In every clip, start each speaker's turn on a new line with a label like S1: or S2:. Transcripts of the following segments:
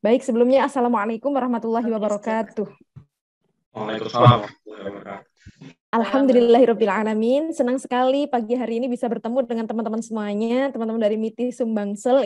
S1: Baik, sebelumnya Assalamualaikum warahmatullahi wabarakatuh.
S2: Waalaikumsalam warahmatullahi wabarakatuh.
S1: Alhamdulillahirabbil alamin. Senang sekali pagi hari ini bisa bertemu dengan teman-teman semuanya, teman-teman dari MITI Sumbangsel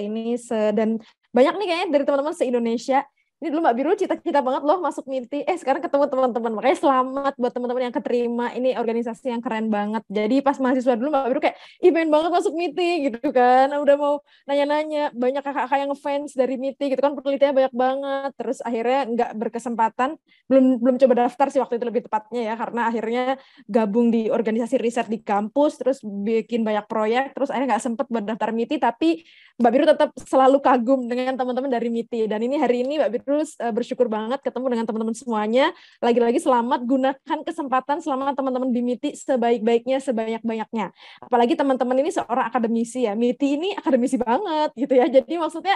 S1: dan banyak nih kayaknya dari teman-teman se-Indonesia. Ini dulu Mbak Biru cita-cita banget loh masuk MITI. Sekarang ketemu teman-teman. Makanya selamat buat teman-teman yang keterima. Ini organisasi yang keren banget. Jadi pas mahasiswa dulu Mbak Biru kayak, pengen banget masuk MITI gitu kan. Udah mau nanya-nanya, banyak kakak-kakak yang ngefans dari MITI gitu kan, penelitiannya banyak banget. Terus akhirnya nggak berkesempatan, belum belum coba daftar sih waktu itu lebih tepatnya ya, karena akhirnya gabung di organisasi riset di kampus, terus bikin banyak proyek, terus akhirnya nggak sempet buat daftar MITI, tapi Mbak Biru tetap selalu kagum dengan teman-teman dari MITI. Dan ini hari ini Mbak Biru bersyukur banget ketemu dengan teman-teman semuanya. Lagi-lagi selamat, gunakan kesempatan selama teman-teman di MITI sebaik-baiknya, sebanyak-banyaknya. Apalagi teman-teman ini seorang akademisi ya, MITI ini akademisi banget gitu ya. Jadi maksudnya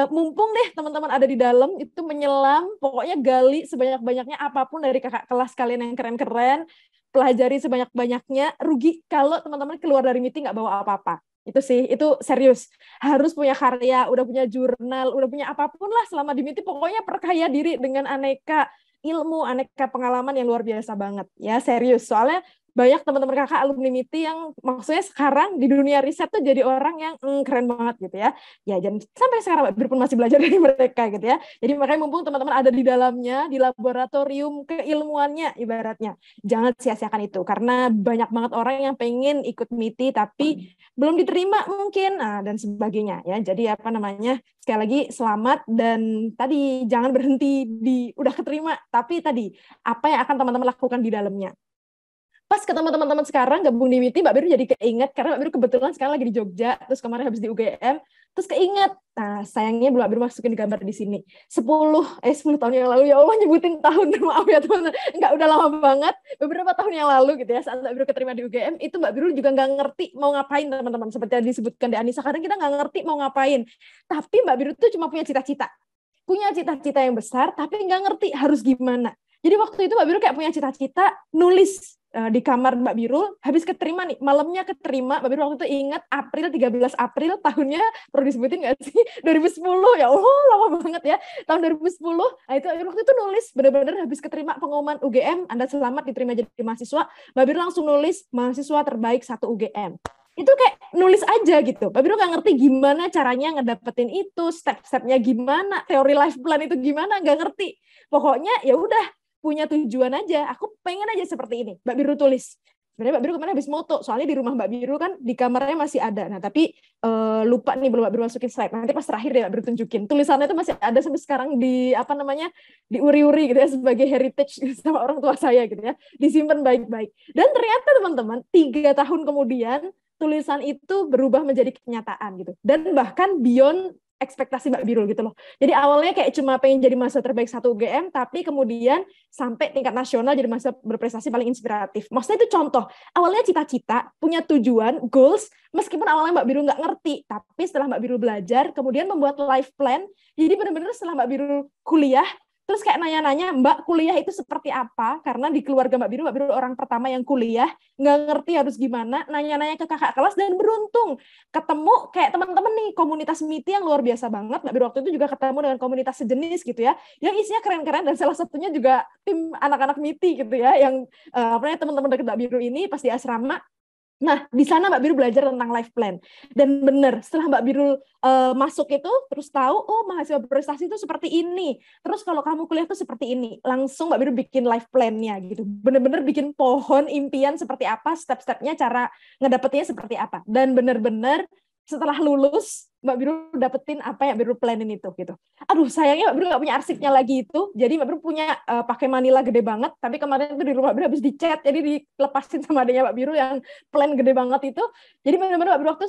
S1: mumpung deh teman-teman ada di dalam, itu menyelam, pokoknya gali sebanyak-banyaknya apapun dari kakak kelas kalian yang keren-keren, pelajari sebanyak-banyaknya. Rugi kalau teman-teman keluar dari MITI nggak bawa apa-apa. Itu sih, itu serius. Harus punya karya, udah punya jurnal, udah punya apapun lah selama di MITI, pokoknya perkaya diri dengan aneka ilmu, aneka pengalaman yang luar biasa banget. Ya, serius. Soalnya banyak teman-teman kakak alumni MITI yang maksudnya sekarang di dunia riset tuh jadi orang yang keren banget gitu ya. Ya, dan sampai sekarang Mbak Bir pun masih belajar dari mereka gitu ya. Jadi makanya mumpung teman-teman ada di dalamnya, di laboratorium keilmuannya ibaratnya, jangan sia-siakan itu. Karena banyak banget orang yang pengen ikut MITI tapi belum diterima mungkin, dan sebagainya ya. Jadi apa namanya, sekali lagi selamat, dan tadi jangan berhenti di udah keterima, tapi tadi apa yang akan teman-teman lakukan di dalamnya. Pas ketemu teman-teman sekarang gabung di MITI, Mbak Biru jadi keinget, karena Mbak Biru kebetulan sekarang lagi di Jogja, terus kemarin habis di UGM, terus keinget. Nah, sayangnya Mbak Biru masukin di gambar di sini. 10 tahun yang lalu, ya Allah nyebutin tahun, maaf ya teman-teman, nggak udah lama banget, beberapa tahun yang lalu gitu ya, saat Mbak Biru keterima di UGM, itu Mbak Biru juga nggak ngerti mau ngapain teman-teman, seperti yang disebutkan di Anissa, kadang kita nggak ngerti mau ngapain, tapi Mbak Biru tuh cuma punya cita-cita yang besar, tapi nggak ngerti harus gimana. Jadi waktu itu Mbak Biru kayak punya cita-cita nulis di kamar Mbak Biru, habis keterima nih, malamnya keterima, Mbak Biru waktu itu ingat 13 April tahunnya, perlu disebutin nggak sih? 2010, ya Allah, lama banget ya, tahun 2010, nah itu waktu itu nulis, benar-benar habis keterima pengumuman UGM, Anda selamat diterima jadi mahasiswa, Mbak Biru langsung nulis, mahasiswa terbaik 1 UGM. Itu kayak nulis aja gitu. Mbak Biru nggak ngerti gimana caranya ngedapetin itu, step-stepnya gimana, teori life plan itu gimana, nggak ngerti. Pokoknya ya udah, punya tujuan aja. Aku pengen aja seperti ini. Mbak Biru tulis. Sebenarnya Mbak Biru kemarin habis moto, soalnya di rumah Mbak Biru kan di kamarnya masih ada. Nah tapi lupa nih, belum Mbak Biru masukin slide. Nanti pas terakhir deh Mbak Biru tunjukin. Tulisannya itu masih ada sampai sekarang di apa namanya, di uri-uri gitu ya, sebagai heritage sama orang tua saya gitu ya. Disimpan baik-baik. Dan ternyata teman-teman, 3 tahun kemudian tulisan itu berubah menjadi kenyataan gitu, dan bahkan beyond ekspektasi Mbak Birul gitu loh. Jadi awalnya kayak cuma pengen jadi mahasiswa terbaik 1 UGM, tapi kemudian sampai tingkat nasional jadi mahasiswa berprestasi paling inspiratif. Maksudnya itu contoh, awalnya cita-cita, punya tujuan, goals, meskipun awalnya Mbak Birul nggak ngerti, tapi setelah Mbak Birul belajar, kemudian membuat life plan, jadi benar-benar setelah Mbak Birul kuliah, terus kayak nanya-nanya, Mbak kuliah itu seperti apa? Karena di keluarga Mbak Biru orang pertama yang kuliah, nggak ngerti harus gimana, nanya-nanya ke kakak kelas, dan beruntung ketemu kayak teman-teman nih, komunitas MITI yang luar biasa banget. Mbak Biru waktu itu juga ketemu dengan komunitas sejenis gitu ya, yang isinya keren-keren, dan salah satunya juga tim anak-anak MITI gitu ya, yang teman-teman dekat Mbak Biru ini pas di asrama. Nah, di sana Mbak Biru belajar tentang life plan. Dan benar, setelah Mbak Biru masuk itu, terus tahu, oh mahasiswa berprestasi itu seperti ini. Terus kalau kamu kuliah itu seperti ini. Langsung Mbak Biru bikin life plan-nya gitu. Benar-benar bikin pohon impian seperti apa, step-stepnya, cara ngedapetinnya seperti apa. Dan benar-benar setelah lulus, Mbak Biru dapetin apa yang Mbak Biru planin itu gitu. Aduh, sayangnya Mbak Biru nggak punya arsipnya lagi itu. Jadi Mbak Biru punya pakai manila gede banget. Tapi kemarin itu di rumah Mbak Biru habis dicat, jadi dilepasin sama adanya Mbak Biru yang plan gede banget itu. Jadi benar-benar Mbak Biru waktu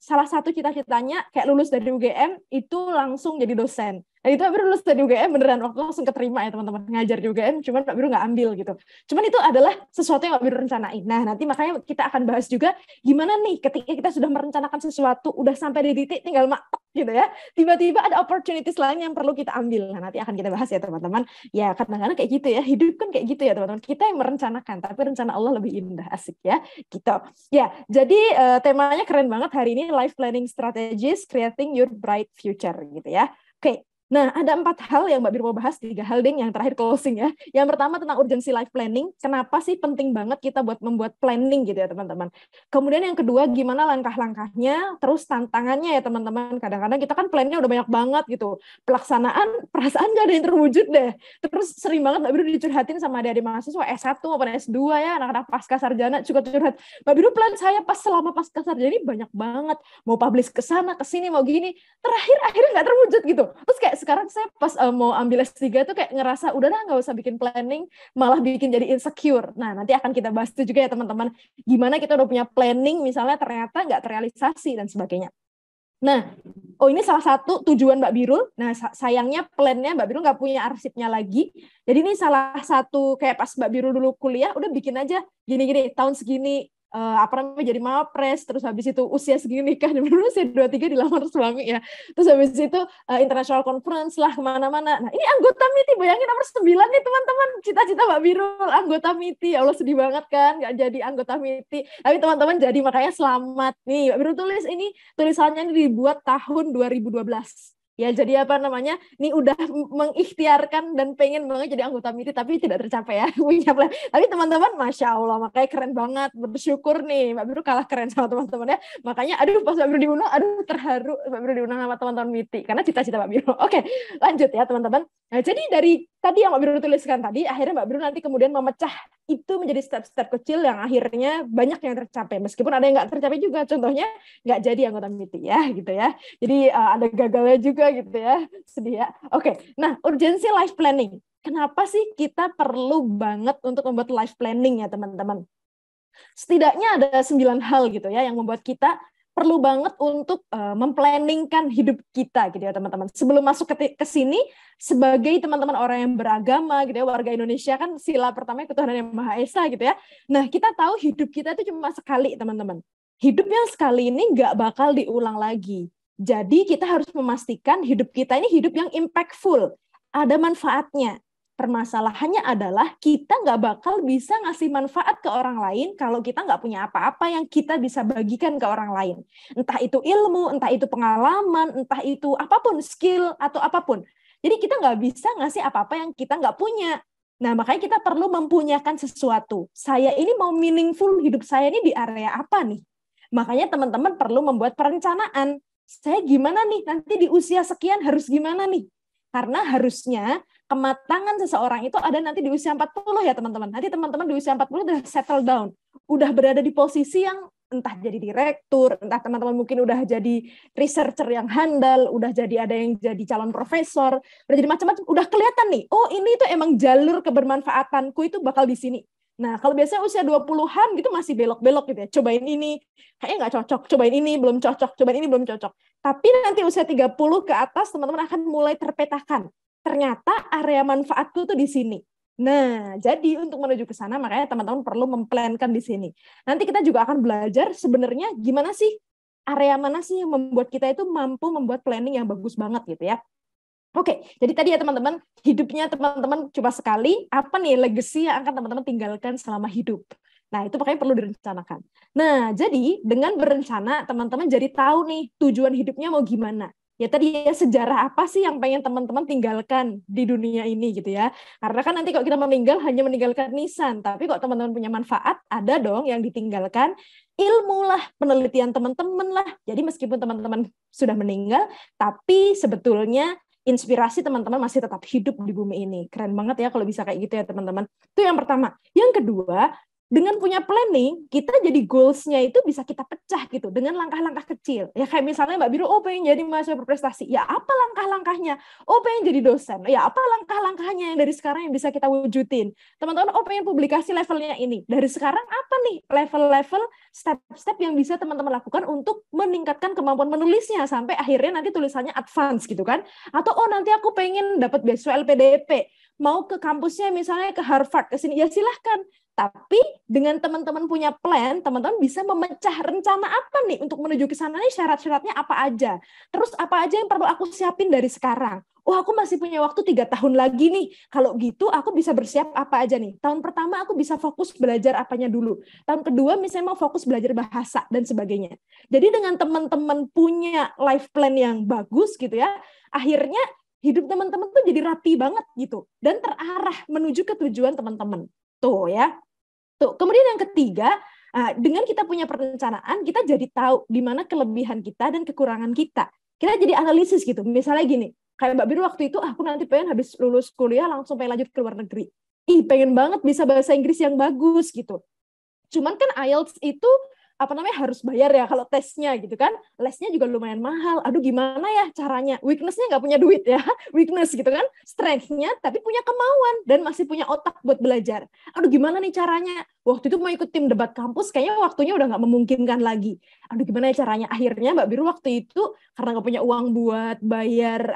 S1: salah satu cita-citanya kayak lulus dari UGM itu langsung jadi dosen. Nah itu Mbak Biru lulus dari UGM beneran waktu langsung keterima ya teman-teman, ngajar di UGM, cuman Mbak Biru nggak ambil gitu. Cuman itu adalah sesuatu yang Mbak Biru rencanain. Nah nanti makanya kita akan bahas juga gimana nih ketika kita sudah merencanakan sesuatu, udah sampai di titik tinggal matok gitu ya, tiba-tiba ada opportunities lain yang perlu kita ambil. Nah nanti akan kita bahas ya teman-teman. Ya kadang-kadang kayak gitu ya, hidup kan kayak gitu ya teman-teman. Kita yang merencanakan, tapi rencana Allah lebih indah, asik ya gitu. Ya, jadi temanya keren banget hari ini, life planning strategies creating your bright future gitu ya. Oke, Nah, ada 4 hal yang Mbak Bir mau bahas, 3 hal ding, yang terakhir closing ya. Yang pertama tentang urgensi life planning. Kenapa sih penting banget kita buat membuat planning gitu ya teman-teman. Kemudian yang kedua, gimana langkah-langkahnya, terus tantangannya ya teman-teman. Kadang-kadang kita kan plannya udah banyak banget gitu. Pelaksanaan, perasaan gak ada yang terwujud deh. Terus sering banget Mbak Bir dicurhatin sama adik-adik mahasiswa S1 maupun S2 ya, anak-anak pasca sarjana juga curhat. Mbak Bir, plan saya selama pasca sarjana ini banyak banget. Mau publish ke sana, ke sini, mau gini. Terakhir akhirnya nggak terwujud gitu. Terus kayak sekarang saya pas mau ambil S3 tuh kayak ngerasa udahlah nggak usah bikin planning, malah bikin jadi insecure. Nah, nanti akan kita bahas itu juga ya teman-teman. Gimana kita udah punya planning misalnya ternyata nggak terrealisasi dan sebagainya. Nah, ini salah satu tujuan Mbak Birul. Nah, sayangnya plannya Mbak Birul nggak punya arsipnya lagi. Jadi ini salah satu kayak pas Mbak Birul dulu kuliah, udah bikin aja gini-gini, tahun segini jadi mapres, terus habis itu usia segini nikah, dulu usia 23 dilamar suami ya, terus habis itu international conference lah kemana-mana. Nah ini anggota MITI, bayangin nomor 9 nih teman-teman, cita-cita Mbak Birul anggota MITI, ya Allah sedih banget kan nggak jadi anggota MITI, tapi teman-teman jadi, makanya selamat nih. Mbak Birul tulis ini, tulisannya ini dibuat tahun 2012. Ya, jadi apa namanya, ini udah mengikhtiarkan dan pengen banget jadi anggota MITI, tapi tidak tercapai ya. Tapi teman-teman, Masya Allah, makanya keren banget, bersyukur nih, Mbak Biru kalah keren sama teman-teman ya. Makanya, aduh pas Mbak Biru diundang, aduh terharu Mbak Biru diundang sama teman-teman MITI, karena cita-cita Mbak Biru. Oke, lanjut ya teman-teman. Nah, jadi dari tadi yang Mbak Biru tuliskan tadi, akhirnya Mbak Biru nanti kemudian memecah itu menjadi step-step kecil yang akhirnya banyak yang tercapai. Meskipun ada yang nggak tercapai juga, contohnya nggak jadi anggota MITI ya, gitu ya. Jadi ada gagalnya juga gitu ya, sedih ya. Oke, nah urgensi life planning. Kenapa sih kita perlu banget untuk membuat life planning ya teman-teman? Setidaknya ada 9 hal gitu ya yang membuat kita perlu banget untuk memplanningkan hidup kita gitu ya teman-teman. Sebelum masuk ke sini, sebagai teman-teman orang yang beragama gitu ya, warga Indonesia kan sila pertama ketuhanan yang Maha Esa gitu ya. Nah, kita tahu hidup kita itu cuma sekali teman-teman. Hidup yang sekali ini nggak bakal diulang lagi. Jadi kita harus memastikan hidup kita ini hidup yang impactful, ada manfaatnya. Permasalahannya adalah kita nggak bakal bisa ngasih manfaat ke orang lain kalau kita nggak punya apa-apa yang kita bisa bagikan ke orang lain. Entah itu ilmu, entah itu pengalaman, entah itu apapun, skill atau apapun. Jadi kita nggak bisa ngasih apa-apa yang kita nggak punya. Nah, makanya kita perlu mempunyakan sesuatu. Saya ini mau meaningful, hidup saya ini di area apa nih? Makanya teman-teman perlu membuat perencanaan. Saya gimana nih? Nanti di usia sekian harus gimana nih? Karena harusnya kematangan seseorang itu ada nanti di usia 40 ya teman-teman. Nanti teman-teman di usia 40 udah settle down. Udah berada di posisi yang entah jadi direktur, entah teman-teman mungkin udah jadi researcher yang handal, udah jadi ada yang jadi calon profesor, udah jadi macam-macam, udah kelihatan nih, oh ini tuh emang jalur kebermanfaatanku itu bakal di sini. Nah, kalau biasanya usia 20-an gitu masih belok-belok gitu ya. Cobain ini, kayaknya nggak cocok. Cobain ini, belum cocok. Cobain ini, belum cocok. Tapi nanti usia 30 ke atas, teman-teman akan mulai terpetakan. Ternyata area manfaatku tuh di sini. Nah, jadi untuk menuju ke sana, makanya teman-teman perlu memplankan di sini. Nanti kita juga akan belajar sebenarnya gimana sih, area mana sih yang membuat kita itu mampu membuat planning yang bagus banget gitu ya. Oke, jadi tadi ya teman-teman, hidupnya teman-teman cuma sekali, apa nih legacy yang akan teman-teman tinggalkan selama hidup? Nah, itu makanya perlu direncanakan. Nah, jadi dengan berencana, teman-teman jadi tahu nih tujuan hidupnya mau gimana. Ya tadi ya, sejarah apa sih yang pengen teman-teman tinggalkan di dunia ini gitu ya. Karena kan nanti kalau kita meninggal hanya meninggalkan nisan, tapi kok teman-teman punya manfaat, ada dong yang ditinggalkan, ilmu lah, penelitian teman-teman lah. Jadi meskipun teman-teman sudah meninggal, tapi sebetulnya inspirasi teman-teman masih tetap hidup di bumi ini. Keren banget ya kalau bisa kayak gitu ya teman-teman. Itu yang pertama. Yang kedua, dengan punya planning, kita jadi goals-nya itu bisa kita pecah gitu dengan langkah-langkah kecil. Ya kayak misalnya Mbak Biru, oh pengen jadi mahasiswa berprestasi. Ya apa langkah-langkahnya? Oh pengen jadi dosen. Ya apa langkah-langkahnya yang dari sekarang yang bisa kita wujudin? Teman-teman, oh pengen publikasi levelnya ini. Dari sekarang apa nih level-level, step-step yang bisa teman-teman lakukan untuk meningkatkan kemampuan menulisnya sampai akhirnya nanti tulisannya advance gitu kan? Atau oh nanti aku pengen dapat beasiswa LPDP, mau ke kampusnya misalnya ke Harvard, ke sini, ya silahkan. Tapi dengan teman-teman punya plan, teman-teman bisa memecah rencana apa nih untuk menuju ke sana nih, syarat-syaratnya apa aja. Terus apa aja yang perlu aku siapin dari sekarang. Oh, aku masih punya waktu 3 tahun lagi nih. Kalau gitu aku bisa bersiap apa aja nih. Tahun pertama aku bisa fokus belajar apanya dulu. Tahun kedua misalnya mau fokus belajar bahasa dan sebagainya. Jadi dengan teman-teman punya life plan yang bagus gitu ya, akhirnya hidup teman-teman tuh jadi rapi banget gitu dan terarah menuju ke tujuan teman-teman. Tuh ya. Tuh. Kemudian yang ketiga, dengan kita punya perencanaan, kita jadi tahu di mana kelebihan kita dan kekurangan kita. Kita jadi analisis gitu. Misalnya gini, kayak Mbak Biru waktu itu, aku nanti pengen habis lulus kuliah langsung pengen lanjut ke luar negeri. Pengen banget bisa bahasa Inggris yang bagus gitu. Cuman kan IELTS itu harus bayar ya kalau tesnya gitu kan, lesnya juga lumayan mahal. Aduh gimana ya caranya? Weakness-nya nggak punya duit ya, weakness gitu kan, strength-nya tapi punya kemauan dan masih punya otak buat belajar. Aduh gimana nih caranya? Waktu itu mau ikut tim debat kampus, kayaknya waktunya udah nggak memungkinkan lagi. Aduh gimana ya caranya? Akhirnya Mbak Biru waktu itu karena nggak punya uang buat bayar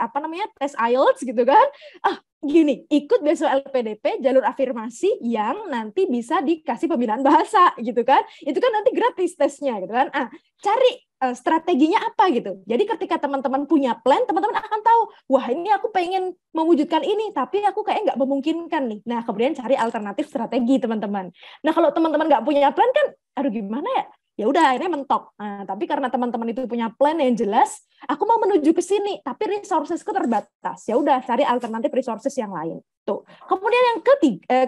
S1: tes IELTS gitu kan, gini, ikut beasiswa LPDP jalur afirmasi yang nanti bisa dikasih pembinaan bahasa gitu kan. Itu kan nanti gratis tesnya gitu kan. Cari strateginya apa gitu. Jadi ketika teman-teman punya plan, teman-teman akan tahu, wah ini aku pengen mewujudkan ini, tapi aku kayak nggak memungkinkan nih. Nah, kemudian cari alternatif strategi teman-teman. Nah, kalau teman-teman nggak punya plan kan, aduh gimana ya? Ya udah akhirnya mentok. Tapi karena teman-teman itu punya plan yang jelas, aku mau menuju ke sini, tapi resourcesku terbatas. Ya udah cari alternatif resources yang lain. Tuh. Kemudian yang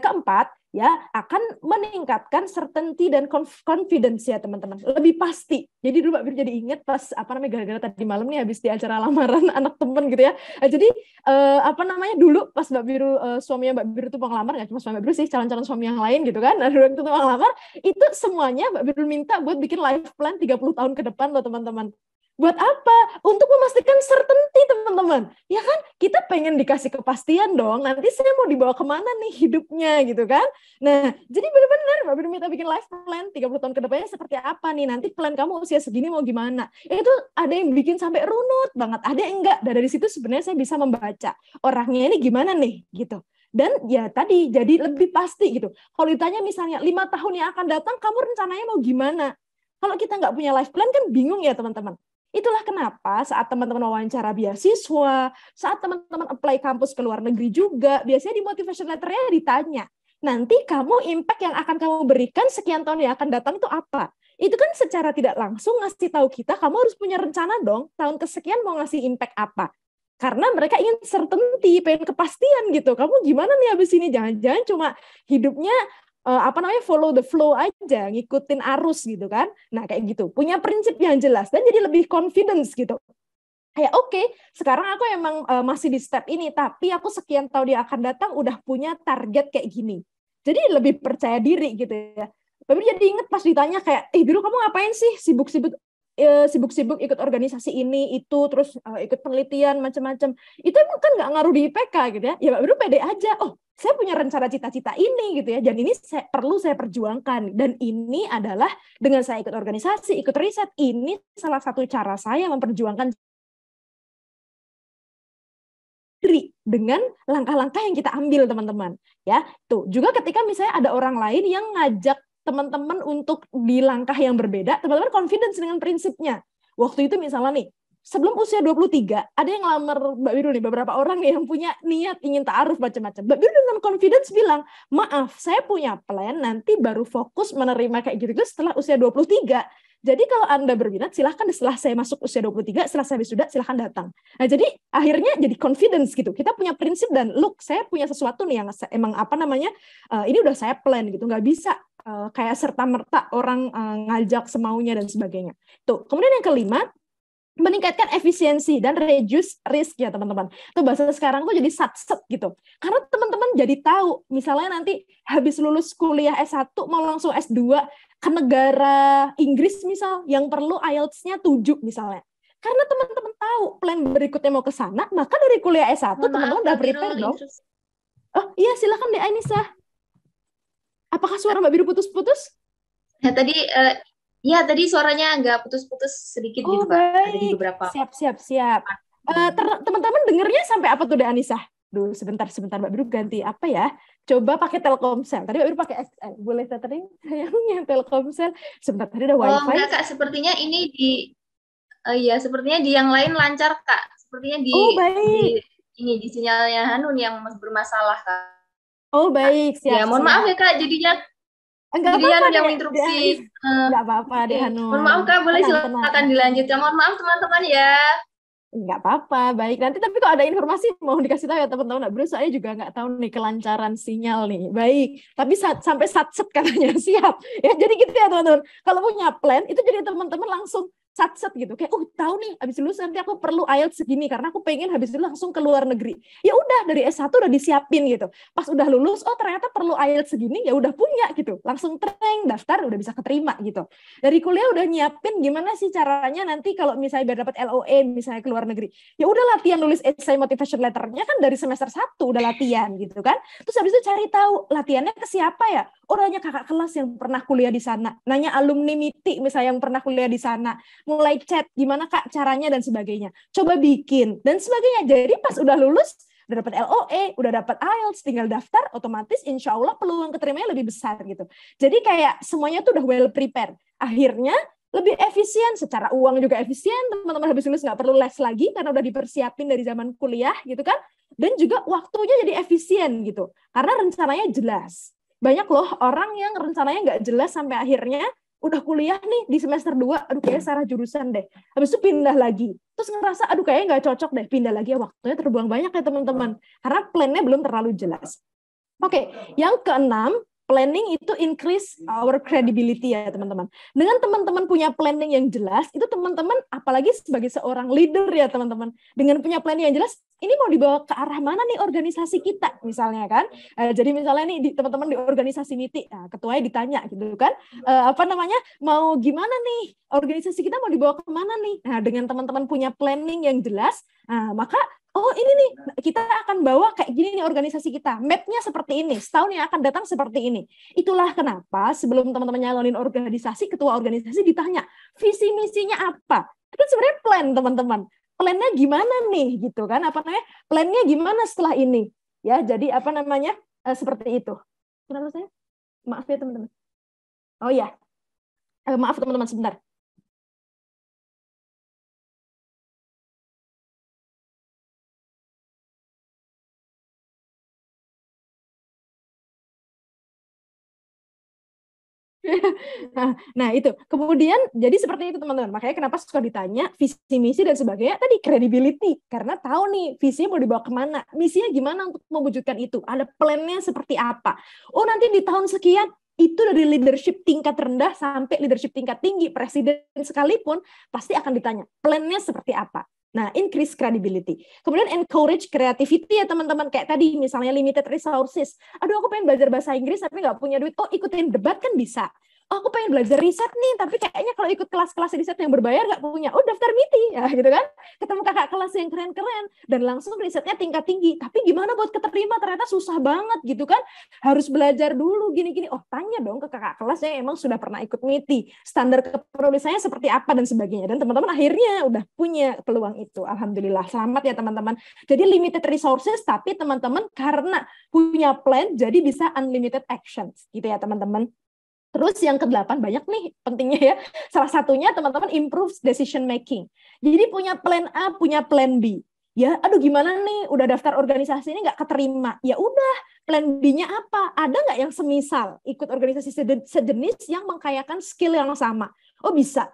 S1: keempat ya akan meningkatkan certainty dan confidence ya teman-teman. Lebih pasti. Jadi dulu Mbak Bir jadi ingat pas gara-gara tadi malam nih habis di acara lamaran anak temen gitu ya. Jadi dulu pas Mbak Biru suaminya Mbak Biru itu mau ngelamar, nggak cuma suami Mbak Biru sih, calon-calon suami yang lain gitu kan. Nah, dulu itu mau ngelamar, itu semuanya Mbak Biru minta buat bikin life plan 30 tahun ke depan loh teman-teman. Buat apa? Untuk memastikan certainty teman-teman. Ya kan? Kita pengen dikasih kepastian dong. Nanti saya mau dibawa kemana nih hidupnya gitu kan? Nah, jadi benar-benar Mbak Bir minta bikin life plan 30 tahun ke depannya seperti apa nih? Nanti plan kamu usia segini mau gimana? Itu ada yang bikin sampai runut banget. Ada yang enggak. Dan dari situ sebenarnya saya bisa membaca orangnya ini gimana nih gitu. Dan ya tadi jadi lebih pasti gitu. Kalau ditanya misalnya 5 tahun yang akan datang kamu rencananya mau gimana? Kalau kita nggak punya life plan kan bingung ya teman-teman. Itulah kenapa saat teman-teman wawancara beasiswa, saat teman-teman apply kampus ke luar negeri juga, biasanya di motivation letter-nya ditanya, nanti kamu impact yang akan kamu berikan sekian tahun yang akan datang itu apa? Itu kan secara tidak langsung ngasih tahu kita, kamu harus punya rencana dong, tahun kesekian mau ngasih impact apa? Karena mereka ingin certainty, pengen kepastian gitu. Kamu gimana nih habis ini? Jangan-jangan cuma hidupnya follow the flow aja, ngikutin arus gitu kan. Nah, kayak gitu. Punya prinsip yang jelas dan jadi lebih confidence gitu. Kayak oke, sekarang aku emang masih di step ini, tapi aku sekian tahun yang akan datang udah punya target kayak gini. Jadi lebih percaya diri gitu ya. Tapi jadi inget pas ditanya kayak, Biru kamu ngapain sih sibuk-sibuk ikut organisasi ini itu terus ikut penelitian macam-macam. Itu emang kan nggak ngaruh di IPK gitu ya. Ya Mbak Biru pede aja. Oh, saya punya rencana cita-cita ini gitu ya. Dan ini perlu saya perjuangkan. Dan ini adalah dengan saya ikut organisasi, ikut riset, ini salah satu cara saya memperjuangkan diri dengan langkah-langkah yang kita ambil teman-teman. Ya, tuh juga ketika misalnya ada orang lain yang ngajak teman-teman untuk di langkah yang berbeda, teman-teman confidence dengan prinsipnya. Waktu itu misalnya nih, sebelum usia 23, ada yang ngelamar Mbak Biru nih, beberapa orang nih yang punya niat ingin ta'aruf macam-macam. Mbak Biru dengan confidence bilang, maaf, saya punya plan, nanti baru fokus menerima kayak gitu setelah usia 23. Jadi kalau Anda berminat, silahkan setelah saya masuk usia 23, setelah saya wisuda, silahkan datang. Nah, jadi akhirnya jadi confidence gitu. Kita punya prinsip dan look, saya punya sesuatu nih yang emang ini udah saya plan gitu. Nggak bisa kayak serta-merta orang ngajak semaunya dan sebagainya. Tuh. Kemudian yang kelima, meningkatkan efisiensi dan reduce risk ya teman-teman. Itu bahasa sekarang tuh jadi satset gitu. Karena teman-teman jadi tahu, misalnya nanti habis lulus kuliah S1 mau langsung S2 ke negara Inggris misal yang perlu IELTS-nya 7 misalnya. Karena teman-teman tahu plan berikutnya mau ke sana, maka dari kuliah S1 teman-teman udah prepare dong. Oh iya silakan deh Ainisah. Apakah suara Mbak Biru putus-putus?
S3: Nah, tadi suaranya agak putus-putus sedikit gitu, Pak. Ada di beberapa.
S1: Siap. Teman-teman dengernya sampai apa tuh, Dek Anissa? Duh, sebentar Mbak Biru ganti apa ya? Coba pakai Telkomsel. Tadi Mbak Biru pakai XL. Boleh tethering? Sayangnya Telkomsel. Sebentar, tadi ada Wi-Fi.
S3: Oh, enggak, Kak. Sepertinya ini sepertinya di yang lain lancar, Kak. Sepertinya di sinyalnya Hanun yang bermasalah, Kak.
S1: Oh, baik. Siap.
S3: Ya, mohon maaf ya, Kak. Jadinya
S1: apa-apa
S3: yang interupsi.
S1: Enggak apa-apa deh Hanun.
S3: Mohon maaf Kak, boleh silakan dilanjutkan. Mohon maaf teman-teman ya.
S1: Nggak apa-apa, baik. Nanti tapi kalau ada informasi mau dikasih tahu ya teman-teman. Nah, Bruce saya juga nggak tahu nih kelancaran sinyal nih. Baik, tapi sampai satset katanya siap. Ya jadi gitu ya teman-teman. Kalau punya plan itu jadi teman-teman langsung satset gitu. Kayak tahu nih habis lulus nanti aku perlu IELTS segini karena aku pengen habis itu langsung ke luar negeri. Ya udah dari S1 udah disiapin gitu. Pas udah lulus, oh ternyata perlu IELTS segini, ya udah punya gitu. Langsung daftar udah bisa keterima gitu. Dari kuliah udah nyiapin gimana sih caranya nanti kalau misalnya biar dapat LOE misalnya ke luar negeri. Ya udah latihan nulis essay motivation letternya kan dari semester 1 udah latihan gitu kan. Terus habis itu cari tahu latihannya ke siapa ya? Oh, nanya kakak kelas yang pernah kuliah di sana, nanya alumni MITI misalnya yang pernah kuliah di sana, mulai chat gimana kak caranya dan sebagainya. Coba bikin dan sebagainya. Jadi pas udah lulus udah dapat LOE, udah dapat IELTS, tinggal daftar, otomatis insya Allah peluang keterimanya lebih besar gitu. Jadi kayak semuanya tuh udah well prepared. Akhirnya lebih efisien, secara uang juga efisien, teman-teman habis lulus nggak perlu les lagi karena udah dipersiapin dari zaman kuliah gitu kan, dan juga waktunya jadi efisien gitu, karena rencananya jelas. Banyak loh orang yang rencananya nggak jelas sampai akhirnya udah kuliah nih di semester 2, aduh kayaknya salah jurusan deh, habis itu pindah lagi, terus ngerasa aduh kayaknya nggak cocok deh, pindah lagi, ya waktunya terbuang banyak ya teman-teman, karena plannya belum terlalu jelas. Oke, yang keenam, planning itu increase our credibility ya teman-teman. Dengan teman-teman punya planning yang jelas, itu teman-teman apalagi sebagai seorang leader ya teman-teman, dengan punya planning yang jelas, ini mau dibawa ke arah mana nih organisasi kita misalnya kan. Jadi misalnya nih teman-teman di organisasi MITI, nah, ketuanya ditanya gitu kan, apa namanya, mau gimana nih organisasi kita mau dibawa ke mana nih. Nah, dengan teman-teman punya planning yang jelas, nah, maka oh ini nih, kita akan bawa kayak gini nih organisasi kita. Map-nya seperti ini, setahun yang akan datang seperti ini. Itulah kenapa sebelum teman-teman nyalonin organisasi, ketua organisasi ditanya, visi misinya apa? Itu sebenarnya plan teman-teman. Plannya gimana nih gitu kan? Apa namanya? Plannya gimana setelah ini? Ya, jadi apa namanya? Seperti itu. Kenapa saya? Maaf ya teman-teman. Oh ya, maaf teman-teman sebentar. Nah, itu. Kemudian jadi seperti itu teman-teman. Makanya kenapa suka ditanya visi misi dan sebagainya tadi credibility, karena tahu nih visinya mau dibawa kemana, misinya gimana untuk mewujudkan itu, ada plannya seperti apa. Oh nanti di tahun sekian itu dari leadership tingkat rendah sampai leadership tingkat tinggi, presiden sekalipun pasti akan ditanya plannya seperti apa. Nah, increase credibility. Kemudian encourage creativity ya teman-teman. Kayak tadi misalnya limited resources. Aduh aku pengen belajar bahasa Inggris tapi nggak punya duit. Oh ikutin debat kan bisa. Oh, aku pengen belajar riset nih, tapi kayaknya kalau ikut kelas-kelas riset yang berbayar nggak punya. Oh, daftar MITI, ya gitu kan. Ketemu kakak kelas yang keren-keren, dan langsung risetnya tingkat tinggi. Tapi gimana buat keterima? Ternyata susah banget gitu kan. Harus belajar dulu, gini-gini. Oh, tanya dong ke kakak kelas yang emang sudah pernah ikut MITI. Standar kepenulisannya seperti apa dan sebagainya. Dan teman-teman akhirnya udah punya peluang itu. Alhamdulillah. Selamat ya teman-teman. Jadi limited resources, tapi teman-teman karena punya plan, jadi bisa unlimited actions. Gitu ya teman-teman. Terus yang ke-8 banyak nih pentingnya ya. Salah satunya teman-teman improve decision making. Jadi punya plan A, punya plan B. Ya, aduh gimana nih, udah daftar organisasi ini nggak keterima. Ya udah, plan B-nya apa? Ada nggak yang semisal ikut organisasi sejenis yang mengkayakan skill yang sama? Oh bisa.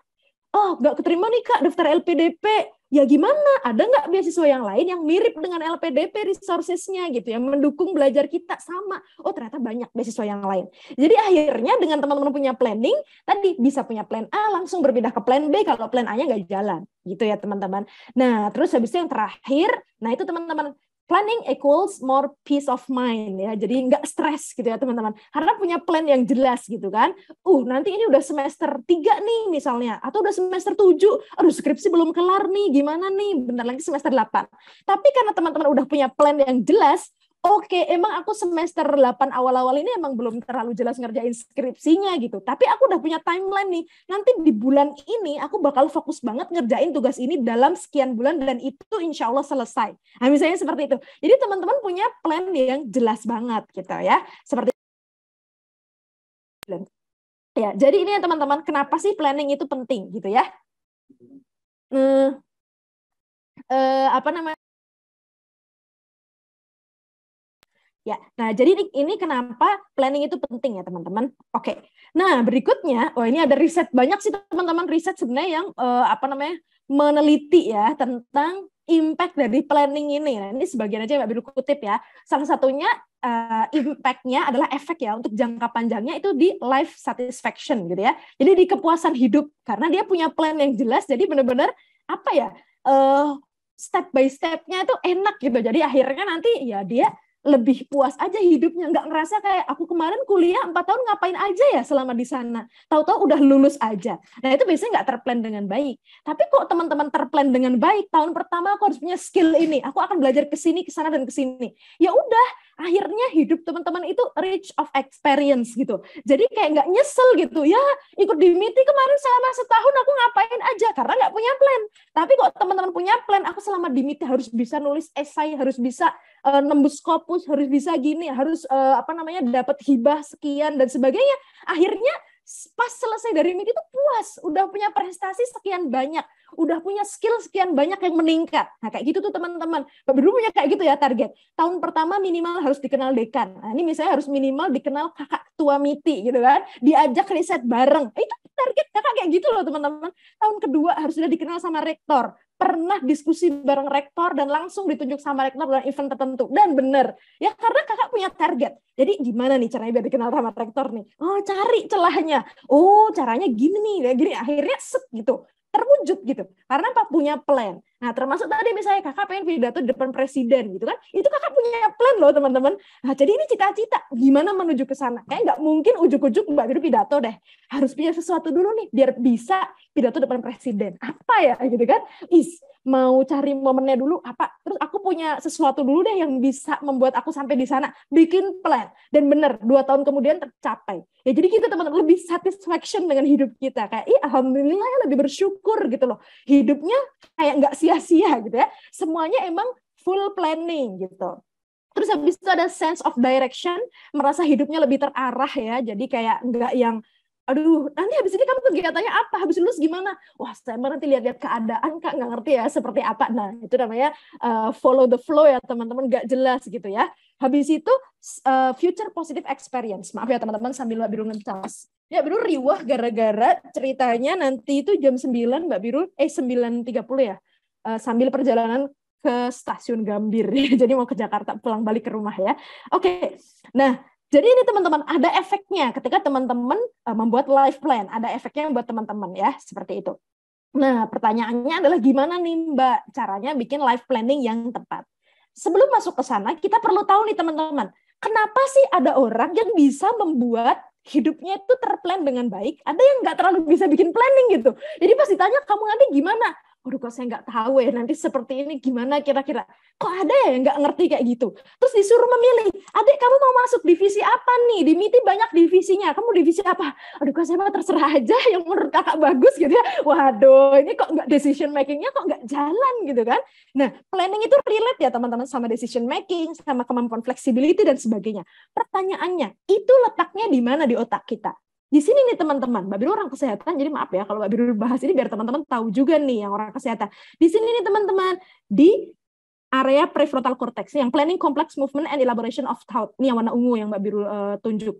S1: Oh, nggak keterima nih Kak, daftar LPDP. Ya gimana? Ada nggak beasiswa yang lain yang mirip dengan LPDP resources-nya gitu, yang mendukung belajar kita sama? Oh, ternyata banyak beasiswa yang lain. Jadi akhirnya dengan teman-teman punya planning, tadi bisa punya plan A, langsung berpindah ke plan B kalau plan A-nya nggak jalan. Gitu ya teman-teman. Nah, terus habis itu yang terakhir, nah itu teman-teman, planning equals more peace of mind ya. Jadi nggak stres gitu ya teman-teman. Karena punya plan yang jelas gitu kan. Nanti ini udah semester 3 nih misalnya, atau udah semester 7, aduh skripsi belum kelar nih, gimana nih, bentar lagi semester 8. Tapi karena teman-teman udah punya plan yang jelas, oke, emang aku semester 8 awal-awal ini emang belum terlalu jelas ngerjain skripsinya gitu. Tapi aku udah punya timeline nih. Nanti di bulan ini aku bakal fokus banget ngerjain tugas ini dalam sekian bulan dan itu insya Allah selesai. Nah, misalnya seperti itu. Jadi teman-teman punya plan yang jelas banget gitu ya. Seperti ya, jadi ini ya teman-teman, kenapa sih planning itu penting gitu ya? Apa namanya? Ya, nah jadi ini kenapa planning itu penting ya teman-teman. Oke, nah berikutnya, ini ada riset banyak sih teman-teman, riset sebenarnya yang meneliti ya tentang impact dari planning ini. Nah ini sebagian aja Mbak Biru kutip ya. Salah satunya impact-nya adalah efek ya untuk jangka panjangnya itu di life satisfaction gitu ya. Jadi di kepuasan hidup karena dia punya plan yang jelas. Jadi benar-benar step by step-nya itu enak gitu. Jadi akhirnya nanti ya dia lebih puas aja hidupnya, nggak ngerasa kayak aku kemarin kuliah 4 tahun ngapain aja ya selama di sana, tahu-tahu udah lulus aja. Nah itu biasanya nggak terplan dengan baik. Tapi kok teman-teman terplan dengan baik, tahun pertama aku harus punya skill ini, aku akan belajar ke sini, ke sana dan ke sini. Ya udah, akhirnya hidup teman-teman itu rich of experience gitu. Jadi kayak nggak nyesel gitu, ya ikut di MITI kemarin selama setahun aku ngapain aja, karena nggak punya plan. Tapi kok teman-teman punya plan, aku selama di MITI harus bisa nulis esai, harus bisa nembus Scopus, harus bisa gini, harus dapat hibah sekian dan sebagainya. Akhirnya pas selesai dari MIT itu puas, udah punya prestasi sekian banyak, udah punya skill sekian banyak yang meningkat. Nah kayak gitu tuh teman-teman. Mbak Biru punya kayak gitu ya target. Tahun pertama minimal harus dikenal dekan. Nah ini misalnya harus minimal dikenal kakak ketua MITI gitu kan. Diajak riset bareng. Itu target kakak kayak gitu loh teman-teman. Tahun kedua harus sudah dikenal sama rektor. Pernah diskusi bareng rektor dan langsung ditunjuk sama rektor dalam event tertentu. Dan benar, ya karena kakak punya target. Jadi gimana nih caranya biar dikenal sama rektor nih? Oh cari celahnya. Oh caranya gini nih, gini akhirnya set gitu. Terwujud gitu. Karena apa? Punya plan. Nah termasuk tadi misalnya kakak pengen pidato di depan presiden gitu kan. Itu kakak punya plan loh teman-teman. Nah jadi ini cita-cita. Gimana menuju ke sana? Kayak nggak mungkin ujuk-ujuk Mbak Biru pidato deh. Harus punya sesuatu dulu nih biar bisa pidato depan presiden. Apa ya gitu kan? Mau cari momennya dulu apa? Terus aku punya sesuatu dulu deh yang bisa membuat aku sampai di sana. Bikin plan. Dan benar 2 tahun kemudian tercapai. Ya jadi kita teman-teman lebih satisfaction dengan hidup kita. Kayak alhamdulillah ya lebih bersyukur gitu loh. Hidupnya kayak nggak sia-sia gitu ya. Semuanya emang full planning gitu. Terus habis itu ada sense of direction, merasa hidupnya lebih terarah ya. Jadi kayak nggak yang aduh, nanti habis ini kamu kegiatannya apa? Habis lulus gimana? Wah, saya nanti lihat-lihat keadaan, Kak, nggak ngerti ya seperti apa. Nah, itu namanya follow the flow ya, teman-teman, nggak jelas gitu ya. Habis itu future positive experience. Maaf ya, teman-teman, sambil Mbak Biru ngecas. Ya, Biru riwah gara-gara ceritanya nanti itu jam 9, Mbak Biru, 9.30 ya. Sambil perjalanan ke stasiun Gambir. Jadi mau ke Jakarta, pulang balik ke rumah ya. Oke, nah, jadi ini teman-teman ada efeknya ketika teman-teman membuat life plan, ada efeknya buat teman-teman ya, seperti itu. Nah, pertanyaannya adalah gimana nih Mbak caranya bikin life planning yang tepat. Sebelum masuk ke sana, kita perlu tahu nih teman-teman, kenapa sih ada orang yang bisa membuat hidupnya itu terplan dengan baik, ada yang nggak terlalu bisa bikin planning gitu. Jadi pas ditanya, kamu nanti gimana? Waduh, kok saya nggak tahu ya, nanti seperti ini gimana kira-kira. Kok ada ya yang nggak ngerti kayak gitu. Terus disuruh memilih, adik kamu mau masuk divisi apa nih? Di MITI banyak divisinya, kamu divisi apa? Aduh, kok saya mah terserah aja yang menurut kakak bagus gitu ya. Waduh, ini kok nggak decision making-nya kok nggak jalan gitu kan. Nah, planning itu relate ya teman-teman sama decision making, sama kemampuan flexibility dan sebagainya. Pertanyaannya, itu letaknya di mana di otak kita? Di sini nih teman-teman, Mbak Biru orang kesehatan, jadi maaf ya kalau Mbak Biru bahas ini biar teman-teman tahu juga nih yang orang kesehatan. Di sini nih teman-teman, di area prefrontal cortex yang planning complex movement and elaboration of thought. Ini yang warna ungu yang Mbak Biru tunjuk.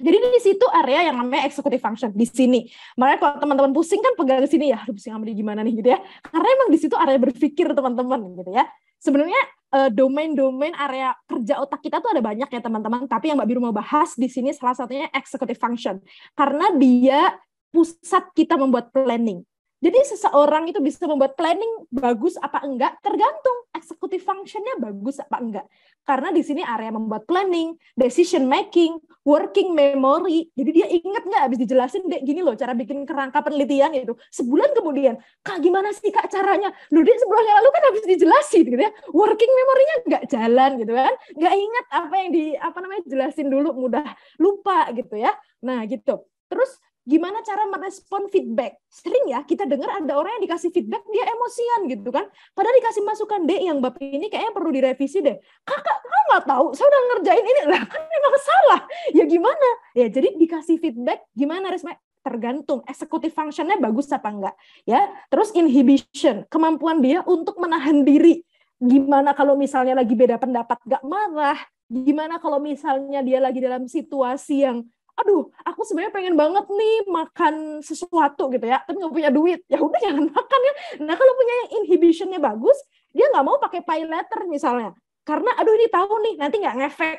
S1: Jadi di situ area yang namanya executive function di sini. Makanya kalau teman-teman pusing kan pegang di sini ya, pusing ambil gimana nih gitu ya. Karena emang di situ area berpikir teman-teman gitu ya. Sebenarnya domain-domain area kerja otak kita tuh ada banyak ya teman-teman, tapi yang Mbak Biru mau bahas di sini salah satunya executive function. Karena dia pusat kita membuat planning. Jadi seseorang itu bisa membuat planning bagus apa enggak tergantung executive function-nya bagus apa enggak. Karena di sini area membuat planning, decision making, working memory. Jadi dia ingat nggak habis dijelasin dek gini loh cara bikin kerangka penelitian itu. Sebulan kemudian, Kak gimana sih Kak caranya? Loh Dek sebulan yang lalu kan habis dijelasin gitu ya. Working memory-nya nggak jalan gitu kan. Nggak ingat apa yang jelasin dulu, mudah lupa gitu ya. Nah gitu. Terus gimana cara merespon feedback? Sering ya kita dengar ada orang yang dikasih feedback dia emosian gitu kan. Padahal dikasih masukan, Dek yang bab ini kayaknya perlu direvisi deh. Kakak nggak tahu, saya udah ngerjain ini lah kan memang salah. Ya gimana? Ya jadi dikasih feedback gimana respon? Tergantung executive function-nya bagus apa enggak ya. Terus inhibition, kemampuan dia untuk menahan diri. Gimana kalau misalnya lagi beda pendapat, nggak marah, Gimana kalau misalnya dia lagi dalam situasi yang, aduh, aku sebenarnya pengen banget nih makan sesuatu gitu ya, tapi nggak punya duit, ya udah jangan makan ya. Nah kalau punya yang inhibitionnya bagus, dia nggak mau pakai pay later misalnya, karena aduh ini tahu nih nanti nggak ngefek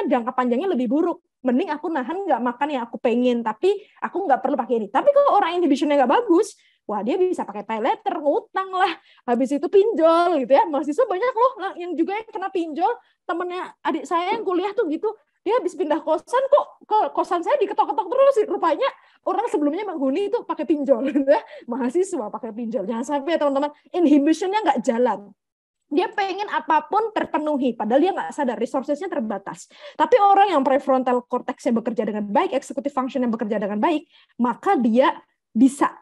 S1: jangka panjangnya lebih buruk. Mending aku nahan nggak makan yang aku pengen, tapi aku nggak perlu pakai ini. Tapi kalau orang inhibitionnya nggak bagus, wah dia bisa pakai pay later, ngutang lah, habis itu pinjol gitu ya. Mahasiswa banyak loh yang juga yang kena pinjol. Temennya adik saya yang kuliah tuh gitu, dia habis pindah kosan kok ke kosan saya diketok-ketok terus. Rupanya orang sebelumnya menghuni itu pakai pinjol gitu ya. Mahasiswa pakai pinjol. Jangan sampai ya teman-teman, inhibitionnya nggak jalan. Dia pengen apapun terpenuhi, padahal dia nggak sadar resources-nya terbatas. Tapi orang yang prefrontal cortex-nya bekerja dengan baik, executive function yang bekerja dengan baik, maka dia bisa,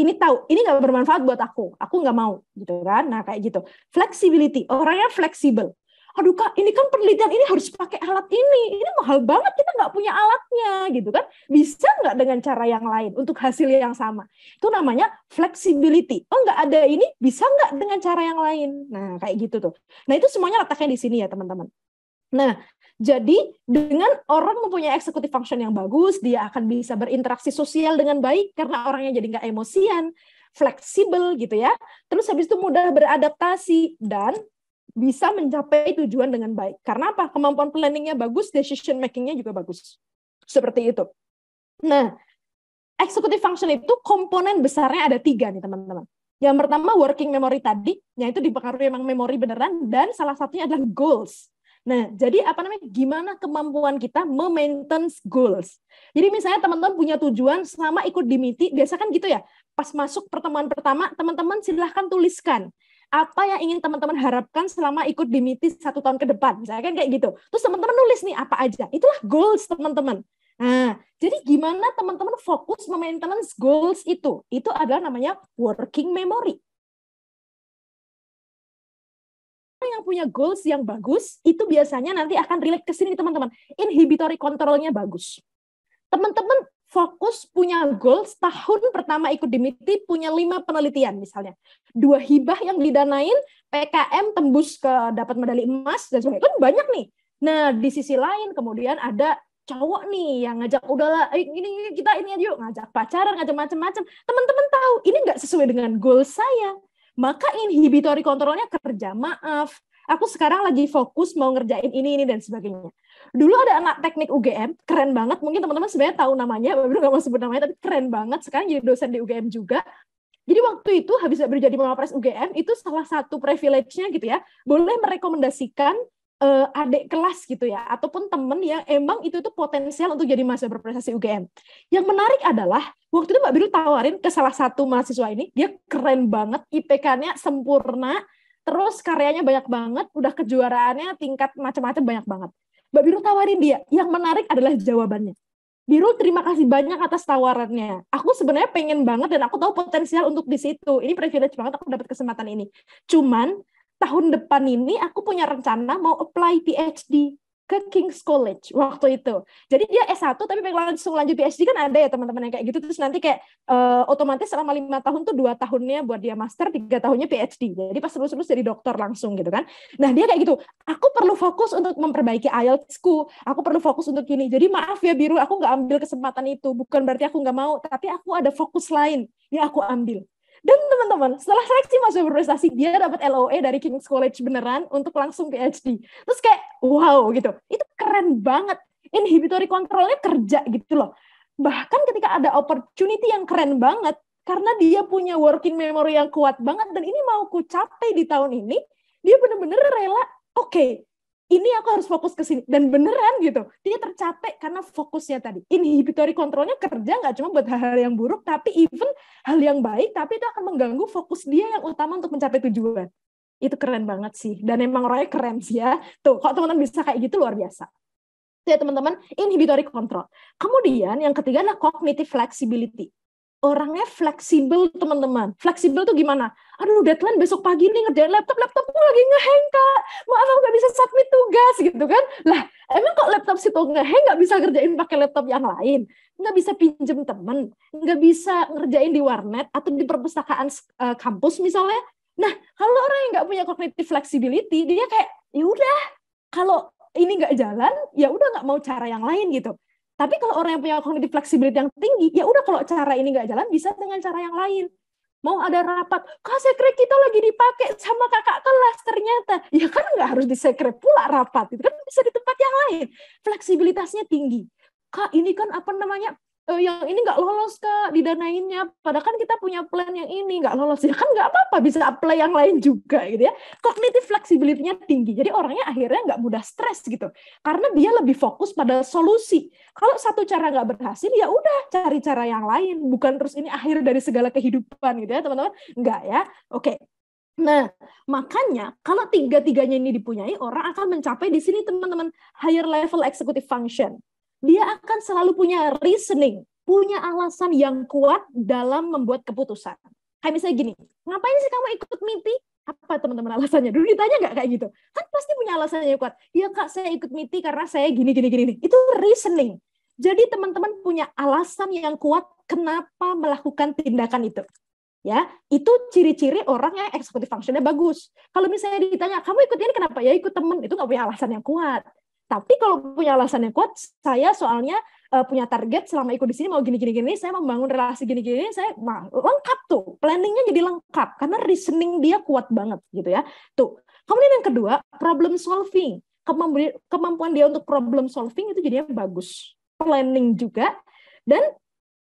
S1: ini tahu, ini nggak bermanfaat buat aku nggak mau, gitu kan? Nah kayak gitu. Flexibility, orangnya fleksibel. Aduh Kak, ini kan penelitian ini harus pakai alat ini mahal banget, kita nggak punya alatnya, gitu kan? Bisa nggak dengan cara yang lain untuk hasil yang sama? Itu namanya flexibility. Oh nggak ada ini, bisa nggak dengan cara yang lain? Nah kayak gitu tuh. Nah itu semuanya letaknya di sini ya teman-teman. Nah jadi dengan orang mempunyai executive function yang bagus, dia akan bisa berinteraksi sosial dengan baik karena orangnya jadi nggak emosian, fleksibel gitu ya. Terus habis itu mudah beradaptasi dan bisa mencapai tujuan dengan baik. Karena apa? Kemampuan planningnya bagus, decision makingnya juga bagus. Seperti itu. Nah, executive function itu komponen besarnya ada 3 nih teman-teman. Yang pertama working memory tadi, yang itu dipengaruhi memang memori beneran, dan salah satunya adalah goals. Nah, jadi gimana kemampuan kita memaintain goals. Jadi misalnya teman-teman punya tujuan selama ikut di MITI, biasa kan gitu ya, pas masuk pertemuan pertama, teman-teman silahkan tuliskan apa yang ingin teman-teman harapkan selama ikut di MITI 1 tahun ke depan, misalnya kan kayak gitu. Terus teman-teman nulis nih apa aja, itulah goals teman-teman. Nah, jadi gimana teman-teman fokus maintenance goals itu? Itu adalah namanya working memory. Yang punya goals yang bagus, itu biasanya nanti akan relate ke sini teman-teman. Inhibitory control-nya bagus. Teman-teman fokus punya goals, tahun pertama ikut di MITI punya 5 penelitian misalnya. 2 hibah yang didanain, PKM tembus ke dapat medali emas, dan sebagainya. Kan banyak nih. Nah, di sisi lain kemudian ada cowok nih yang ngajak, udahlah, ini kita ini aja yuk, ngajak pacaran, ngajak macam-macam. Teman-teman tahu, ini nggak sesuai dengan goals saya. Maka inhibitory control-nya kerja, maaf, aku sekarang lagi fokus mau ngerjain ini dan sebagainya. Dulu ada anak teknik UGM, keren banget, mungkin teman-teman sebenarnya tahu namanya, baru nggak mau sebut namanya, tapi keren banget, sekarang jadi dosen di UGM juga. Jadi waktu itu habis jadi Mapres UGM, itu salah satu privilege-nya gitu ya, boleh merekomendasikan adik kelas gitu ya, ataupun temen yang emang itu tuh potensial untuk jadi mahasiswa berprestasi UGM. Yang menarik adalah, waktu itu Mbak Biru tawarin ke salah satu mahasiswa ini, dia keren banget, IPK-nya sempurna, terus karyanya banyak banget, udah kejuaraannya tingkat macam-macam banyak banget. Mbak Biru tawarin dia, yang menarik adalah jawabannya. Biru, terima kasih banyak atas tawarannya. Aku sebenarnya pengen banget dan aku tahu potensial untuk di situ. Ini privilege banget aku dapat kesempatan ini. Cuman tahun depan ini aku punya rencana mau apply PhD ke King's College waktu itu. Jadi dia S1 tapi pengen langsung lanjut PhD, kan ada ya teman-teman yang kayak gitu. Terus nanti kayak otomatis selama 5 tahun tuh 2 tahunnya buat dia master, 3 tahunnya PhD. Jadi pas lulus jadi dokter langsung gitu kan. Nah dia kayak gitu, aku perlu fokus untuk memperbaiki IELTS-ku, aku perlu fokus untuk ini. Jadi maaf ya Biru, aku nggak ambil kesempatan itu. Bukan berarti aku nggak mau, tapi aku ada fokus lain yang aku ambil. Dan teman-teman, setelah seleksi mahasiswa berprestasi, dia dapat LOE dari King's College beneran untuk langsung PhD. Terus kayak, wow gitu. Itu keren banget. Inhibitory control-nya kerja gitu loh. Bahkan ketika ada opportunity yang keren banget, karena dia punya working memory yang kuat banget, dan ini mau ku capai di tahun ini, dia bener-bener rela, oke, ini aku harus fokus ke sini. Dan beneran gitu, dia tercapai karena fokusnya tadi. Inhibitory control-nya kerja nggak cuma buat hal-hal yang buruk, tapi even hal yang baik, tapi itu akan mengganggu fokus dia yang utama untuk mencapai tujuan. Itu keren banget sih. Dan emang orangnya keren sih ya. Tuh, kalau teman-teman bisa kayak gitu, luar biasa. Tuh ya teman-teman, inhibitory control. Kemudian yang ketiga adalah cognitive flexibility. Orangnya fleksibel teman-teman. Fleksibel tuh gimana? Aduh deadline besok pagi nih ngerjain laptopku lagi ngehang Kak. Maaf aku nggak bisa submit tugas gitu kan. Lah emang kok laptop situ ngehang nggak bisa ngerjain pakai laptop yang lain? Nggak bisa pinjem temen? Nggak bisa ngerjain di warnet atau di perpustakaan kampus misalnya? Nah kalau orang yang nggak punya cognitive flexibility, dia kayak ya udah kalau ini nggak jalan, ya udah nggak mau cara yang lain gitu. Tapi kalau orang yang punya cognitive flexibility yang tinggi, ya udah kalau cara ini nggak jalan, bisa dengan cara yang lain. Mau ada rapat, Kak sekre kita lagi dipakai sama kakak kelas ternyata. Ya kan nggak harus di sekre pula rapat, itu kan bisa di tempat yang lain. Fleksibilitasnya tinggi. Kak ini kan apa namanya, yang ini nggak lolos Kak didanainnya, padahal kan kita punya plan yang ini nggak lolos, ya kan nggak apa-apa, bisa apply yang lain juga gitu ya. Cognitive flexibility-nya tinggi, jadi orangnya akhirnya nggak mudah stres gitu, karena dia lebih fokus pada solusi. Kalau satu cara nggak berhasil, ya udah cari cara yang lain, bukan terus ini akhir dari segala kehidupan gitu ya teman-teman, nggak ya. Oke. Nah, makanya kalau tiga-tiganya ini dipunyai, orang akan mencapai di sini teman-teman, higher level executive function. Dia akan selalu punya reasoning, punya alasan yang kuat dalam membuat keputusan. Kayak misalnya gini, ngapain sih kamu ikut MIPI? Apa teman-teman alasannya? Dulu ditanya nggak kayak gitu? Kan pasti punya alasannya yang kuat. Ya Kak, saya ikut MIPI karena saya gini. Itu reasoning. Jadi teman-teman punya alasan yang kuat kenapa melakukan tindakan itu. Ya, itu ciri-ciri orang yang executive function-nya bagus. Kalau misalnya ditanya, kamu ikut ini kenapa? Ya ikut teman, itu nggak punya alasan yang kuat. Tapi kalau punya alasan yang kuat, saya soalnya punya target selama ikut di sini mau gini, saya membangun relasi gini, saya lengkap tuh, planningnya jadi lengkap karena reasoning dia kuat banget gitu ya. Tuh. Kemudian yang kedua, problem solving, kemampuan dia untuk problem solving itu jadinya bagus, planning juga, dan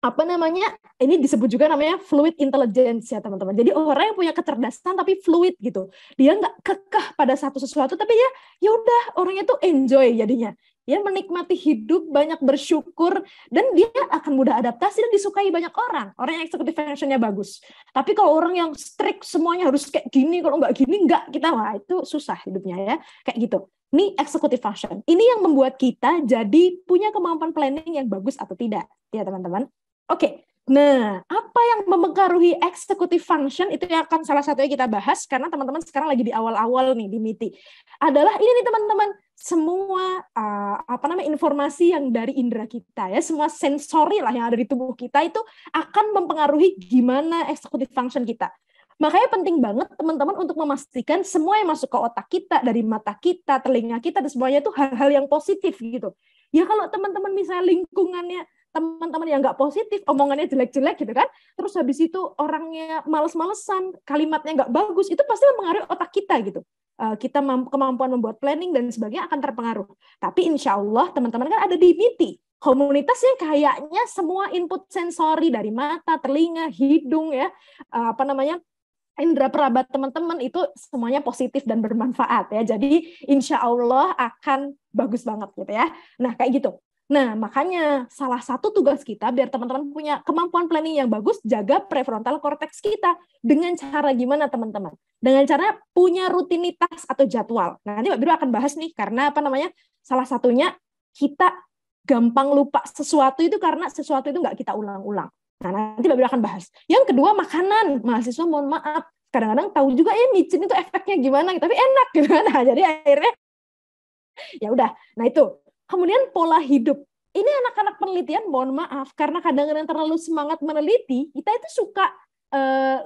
S1: apa namanya, ini disebut juga namanya fluid intelligence ya teman-teman. Jadi orang yang punya kecerdasan tapi fluid gitu. Dia nggak kekeh pada satu sesuatu, tapi ya udah orangnya tuh enjoy jadinya. Ya menikmati hidup, banyak bersyukur, dan dia akan mudah adaptasi dan disukai banyak orang. Orang yang executive function-nya bagus. Tapi kalau orang yang strict semuanya harus kayak gini, kalau nggak gini nggak, kita wah itu susah hidupnya ya. Kayak gitu. Ini executive function. Ini yang membuat kita jadi punya kemampuan planning yang bagus atau tidak, ya teman-teman. Oke, nah apa yang mempengaruhi executive function itu yang akan salah satunya kita bahas karena teman-teman sekarang lagi di awal-awal nih di MIPI. Adalah ini nih teman-teman, semua informasi yang dari indera kita ya, semua sensori lah yang ada di tubuh kita itu akan mempengaruhi gimana executive function kita. Makanya penting banget teman-teman untuk memastikan semua yang masuk ke otak kita, dari mata kita, telinga kita, dan semuanya itu hal-hal yang positif gitu. Ya kalau teman-teman misalnya lingkungannya teman-teman yang nggak positif, omongannya jelek-jelek gitu kan, terus habis itu orangnya males-malesan, kalimatnya nggak bagus, itu pasti mempengaruhi otak kita gitu. Kita kemampuan membuat planning dan sebagainya akan terpengaruh. Tapi insya Allah teman-teman kan ada di MIPI, komunitas yang kayaknya semua input sensori dari mata, telinga, hidung ya, indera peraba teman-teman itu semuanya positif dan bermanfaat ya. Jadi insya Allah akan bagus banget gitu ya. Nah kayak gitu. Nah, makanya salah satu tugas kita biar teman-teman punya kemampuan planning yang bagus, jaga prefrontal cortex kita. Dengan cara gimana, teman-teman? Dengan cara punya rutinitas atau jadwal. Nah, nanti Mbak Biru akan bahas nih, karena salah satunya kita gampang lupa sesuatu itu karena sesuatu itu nggak kita ulang-ulang. Nah, nanti Mbak Biru akan bahas. Yang kedua, makanan. Mahasiswa mohon maaf, kadang-kadang tahu juga ya micin itu efeknya gimana, tapi enak gitu. Nah, jadi akhirnya ya udah. Nah, itu. Kemudian pola hidup. Ini anak-anak penelitian, mohon maaf, karena kadang-kadang terlalu semangat meneliti, kita itu suka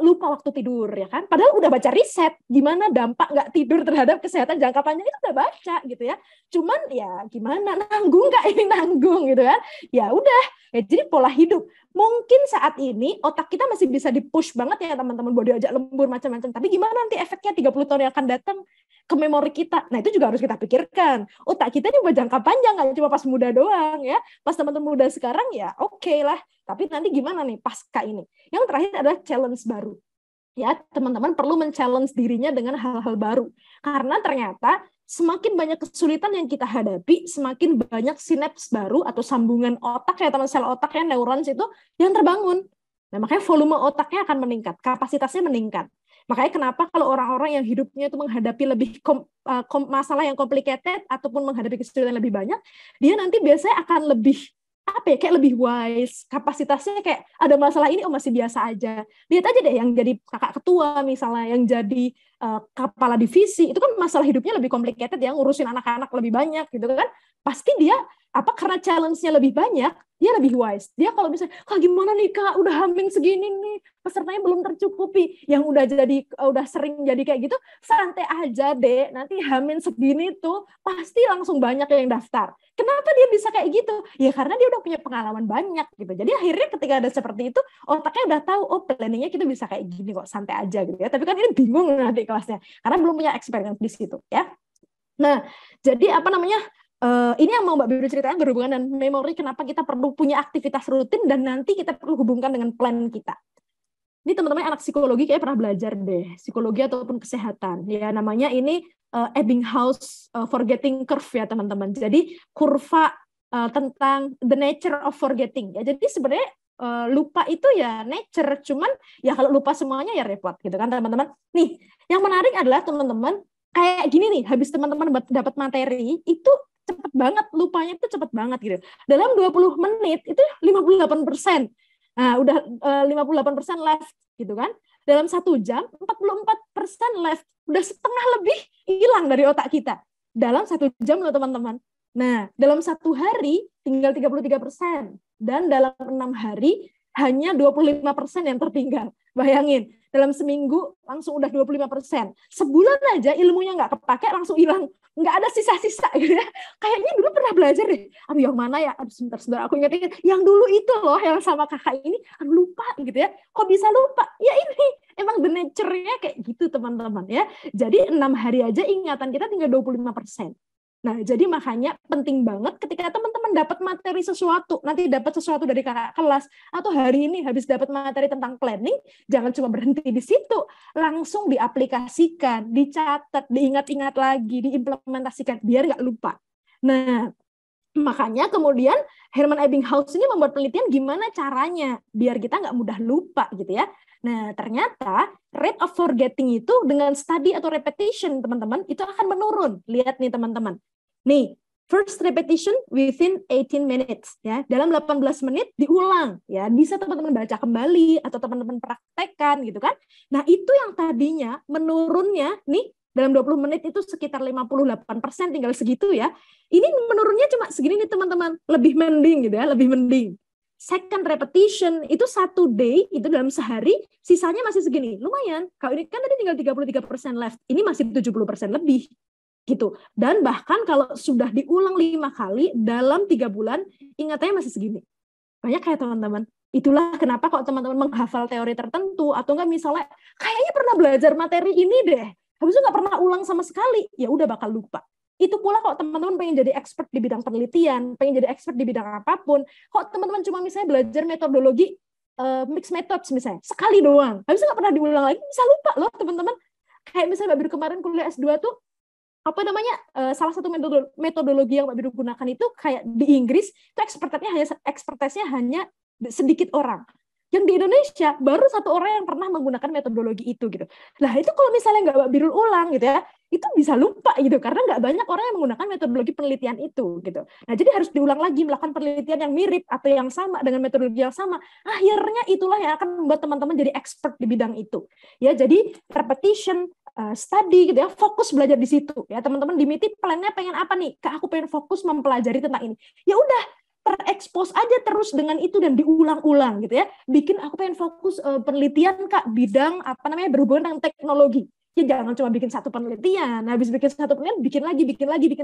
S1: lupa waktu tidur, ya kan? Padahal udah baca riset, gimana dampak nggak tidur terhadap kesehatan jangka panjang, itu udah baca, gitu ya. Cuman ya gimana, nanggung nggak ini nanggung, gitu kan? Ya udah, ya, jadi pola hidup. Mungkin saat ini otak kita masih bisa di-push banget ya teman-teman, buat diajak lembur macam-macam. Tapi gimana nanti efeknya 30 tahun yang akan datang ke memori kita? Nah itu juga harus kita pikirkan. Otak kita ini buat jangka panjang, nggak cuma pas muda doang ya. Pas teman-teman muda sekarang ya oke lah. Tapi nanti gimana nih pasca ini? Yang terakhir adalah challenge baru. Ya, teman-teman perlu men-challenge dirinya dengan hal-hal baru. Karena ternyata semakin banyak kesulitan yang kita hadapi, semakin banyak sinaps baru atau sambungan otak ya teman, sel otak ya, neurons itu yang terbangun. Nah, makanya volume otaknya akan meningkat, kapasitasnya meningkat. Makanya kenapa kalau orang-orang yang hidupnya itu menghadapi lebih masalah yang complicated ataupun menghadapi kesulitan lebih banyak, dia nanti biasanya akan lebih kayak lebih wise, kapasitasnya kayak ada masalah ini masih biasa aja. Lihat aja deh yang jadi kakak ketua misalnya, yang jadi kepala divisi, itu kan masalah hidupnya lebih complicated ya, ngurusin anak-anak lebih banyak gitu kan. Pasti dia karena challenge-nya lebih banyak, dia lebih wise. Dia kalau misalnya, Kak gimana nih Kak, udah hamil segini nih, pesertanya belum tercukupi, yang udah sering jadi kayak gitu, santai aja deh, nanti hamil segini tuh pasti langsung banyak yang daftar. Kenapa dia bisa kayak gitu? Ya karena dia udah punya pengalaman banyak gitu. Jadi akhirnya ketika ada seperti itu, otaknya udah tahu, oh planningnya kita bisa kayak gini kok, santai aja gitu ya. Tapi kan ini bingung nanti kelasnya, karena belum punya experience di situ ya. Nah, jadi ini yang mau Mbak Biru ceritakan berhubungan dengan memori, kenapa kita perlu punya aktivitas rutin dan nanti kita perlu hubungkan dengan plan kita. Ini teman-teman anak psikologi kayak pernah belajar deh, psikologi ataupun kesehatan. Ya namanya ini Ebbinghaus forgetting curve ya teman-teman. Jadi kurva tentang the nature of forgetting. Ya jadi sebenarnya lupa itu ya nature, cuman ya kalau lupa semuanya ya repot gitu kan teman-teman. Nih, yang menarik adalah teman-teman kayak gini nih, habis teman-teman dapat materi itu cepet banget, lupanya itu cepet banget gitu. Dalam 20 menit itu 58%. Nah, udah 58% left gitu kan. Dalam 1 jam 44% left. Udah setengah lebih hilang dari otak kita. Dalam 1 jam loh teman-teman. Nah, dalam 1 hari tinggal 33%. Dan dalam 6 hari hanya 25% yang tertinggal. Bayangin, dalam seminggu langsung udah 25%. Sebulan aja ilmunya nggak kepake, langsung hilang. Nggak ada sisa-sisa gitu ya. Kayaknya dulu pernah belajar deh. Aduh yang mana ya? Aduh sebentar aku ingat-ingat. Yang dulu itu loh yang sama kakak ini. Aduh lupa gitu ya. Kok bisa lupa? Ya ini emang the nature-nya kayak gitu teman-teman ya. Jadi 6 hari aja ingatan kita tinggal 25%. Nah, jadi makanya penting banget ketika teman-teman dapat materi sesuatu, nanti dapat sesuatu dari kakak kelas, atau hari ini habis dapat materi tentang planning, jangan cuma berhenti di situ, langsung diaplikasikan, dicatat, diingat-ingat lagi, diimplementasikan, biar nggak lupa. Nah, makanya kemudian Hermann Ebbinghaus ini membuat penelitian gimana caranya biar kita nggak mudah lupa gitu ya. Nah, ternyata rate of forgetting itu dengan study atau repetition, teman-teman, itu akan menurun. Lihat nih, teman-teman. Nih, first repetition within 18 minutes. Ya. Dalam 18 menit diulang. Ya. Bisa teman-teman baca kembali atau teman-teman praktekkan gitu kan. Nah, itu yang tadinya menurunnya, nih, dalam 20 menit itu sekitar 58%, tinggal segitu ya. Ini menurunnya cuma segini nih, teman-teman. Lebih mending gitu ya, lebih mending. Second repetition itu 1 day, itu dalam sehari, sisanya masih segini. Lumayan. Kalau ini kan tadi tinggal 33% left. Ini masih 70% lebih. Gitu. Dan bahkan kalau sudah diulang 5 kali, dalam 3 bulan, ingatannya masih segini. Banyak kayak teman-teman. Itulah kenapa kok teman-teman menghafal teori tertentu, atau enggak misalnya, kayaknya pernah belajar materi ini deh. Habis itu nggak pernah ulang sama sekali, ya udah bakal lupa. Itu pula kok teman-teman pengen jadi expert di bidang penelitian, pengen jadi expert di bidang apapun, kok teman-teman cuma misalnya belajar metodologi mixed methods misalnya, sekali doang, habis itu nggak pernah diulang lagi, bisa lupa loh teman-teman. Kayak misalnya Mbak Biru kemarin kuliah S2 tuh, salah satu metodologi yang Mbak Biru gunakan itu kayak di Inggris, itu expertise-nya hanya sedikit orang. Yang di Indonesia baru 1 orang yang pernah menggunakan metodologi itu gitu. Nah itu kalau misalnya nggak Mbak Biru ulang gitu ya, itu bisa lupa gitu karena nggak banyak orang yang menggunakan metodologi penelitian itu gitu. Nah jadi harus diulang lagi, melakukan penelitian yang mirip atau yang sama dengan metodologi yang sama. Akhirnya itulah yang akan membuat teman-teman jadi expert di bidang itu. Ya jadi repetition, study gitu ya, fokus belajar di situ. Ya teman-teman di MITI plannya pengen apa nih? Kak aku pengen fokus mempelajari tentang ini. Ya udah, terekspos aja terus dengan itu dan diulang-ulang gitu ya. Bikin aku pengen fokus penelitian Kak bidang berhubungan dengan teknologi. Ya jangan cuma bikin 1 penelitian, habis bikin 1 penelitian bikin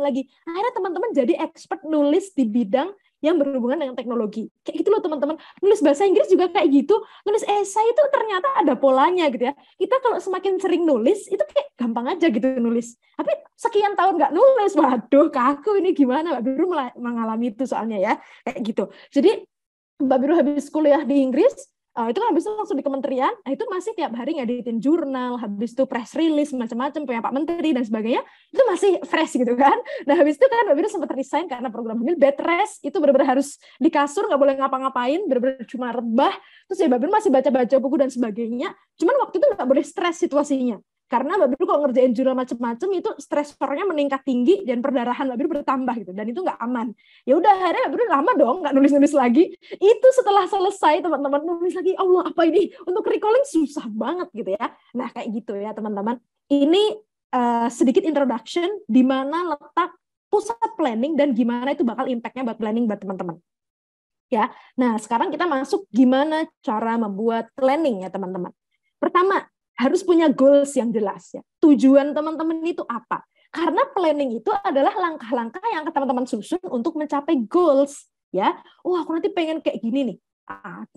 S1: lagi. Akhirnya teman-teman jadi expert nulis di bidang yang berhubungan dengan teknologi. Kayak gitu loh teman-teman. Nulis bahasa Inggris juga kayak gitu. Nulis esai itu ternyata ada polanya gitu ya. Kita kalau semakin sering nulis, itu kayak gampang aja gitu nulis. Tapi sekian tahun nggak nulis, waduh kaku ini gimana. Mbak Biru mengalami itu soalnya ya. Kayak gitu. Jadi Mbak Biru habis kuliah di Inggris, itu kan habis itu langsung di kementerian, nah itu masih tiap hari ngeditin jurnal, habis itu press release, macam-macam, punya Pak Menteri dan sebagainya, itu masih fresh gitu kan. Nah habis itu kan Mbak Biru sempat resign karena program hamil, bed rest, itu benar-benar harus di kasur, nggak boleh ngapa-ngapain, benar-benar cuma rebah, terus ya Mbak Biru masih baca-baca buku dan sebagainya, cuman waktu itu nggak boleh stres situasinya. Karena Mbak Biru kalau ngerjain jurnal macam-macam itu stresornya meningkat tinggi dan perdarahan Mbak Biru bertambah gitu, dan itu nggak aman. Ya udah akhirnya Mbak Biru lama dong nggak nulis-nulis lagi. Itu setelah selesai teman-teman nulis lagi, Allah apa ini, untuk recalling susah banget gitu ya. Nah kayak gitu ya teman-teman. Ini sedikit introduction di mana letak pusat planning dan gimana itu bakal impact-nya buat planning buat teman-teman. Ya. Nah, sekarang kita masuk gimana cara membuat planning ya, teman-teman. Pertama, harus punya goals yang jelas ya. Tujuan teman-teman itu apa? Karena planning itu adalah langkah-langkah yang teman-teman susun untuk mencapai goals ya. Oh, aku nanti pengen kayak gini nih.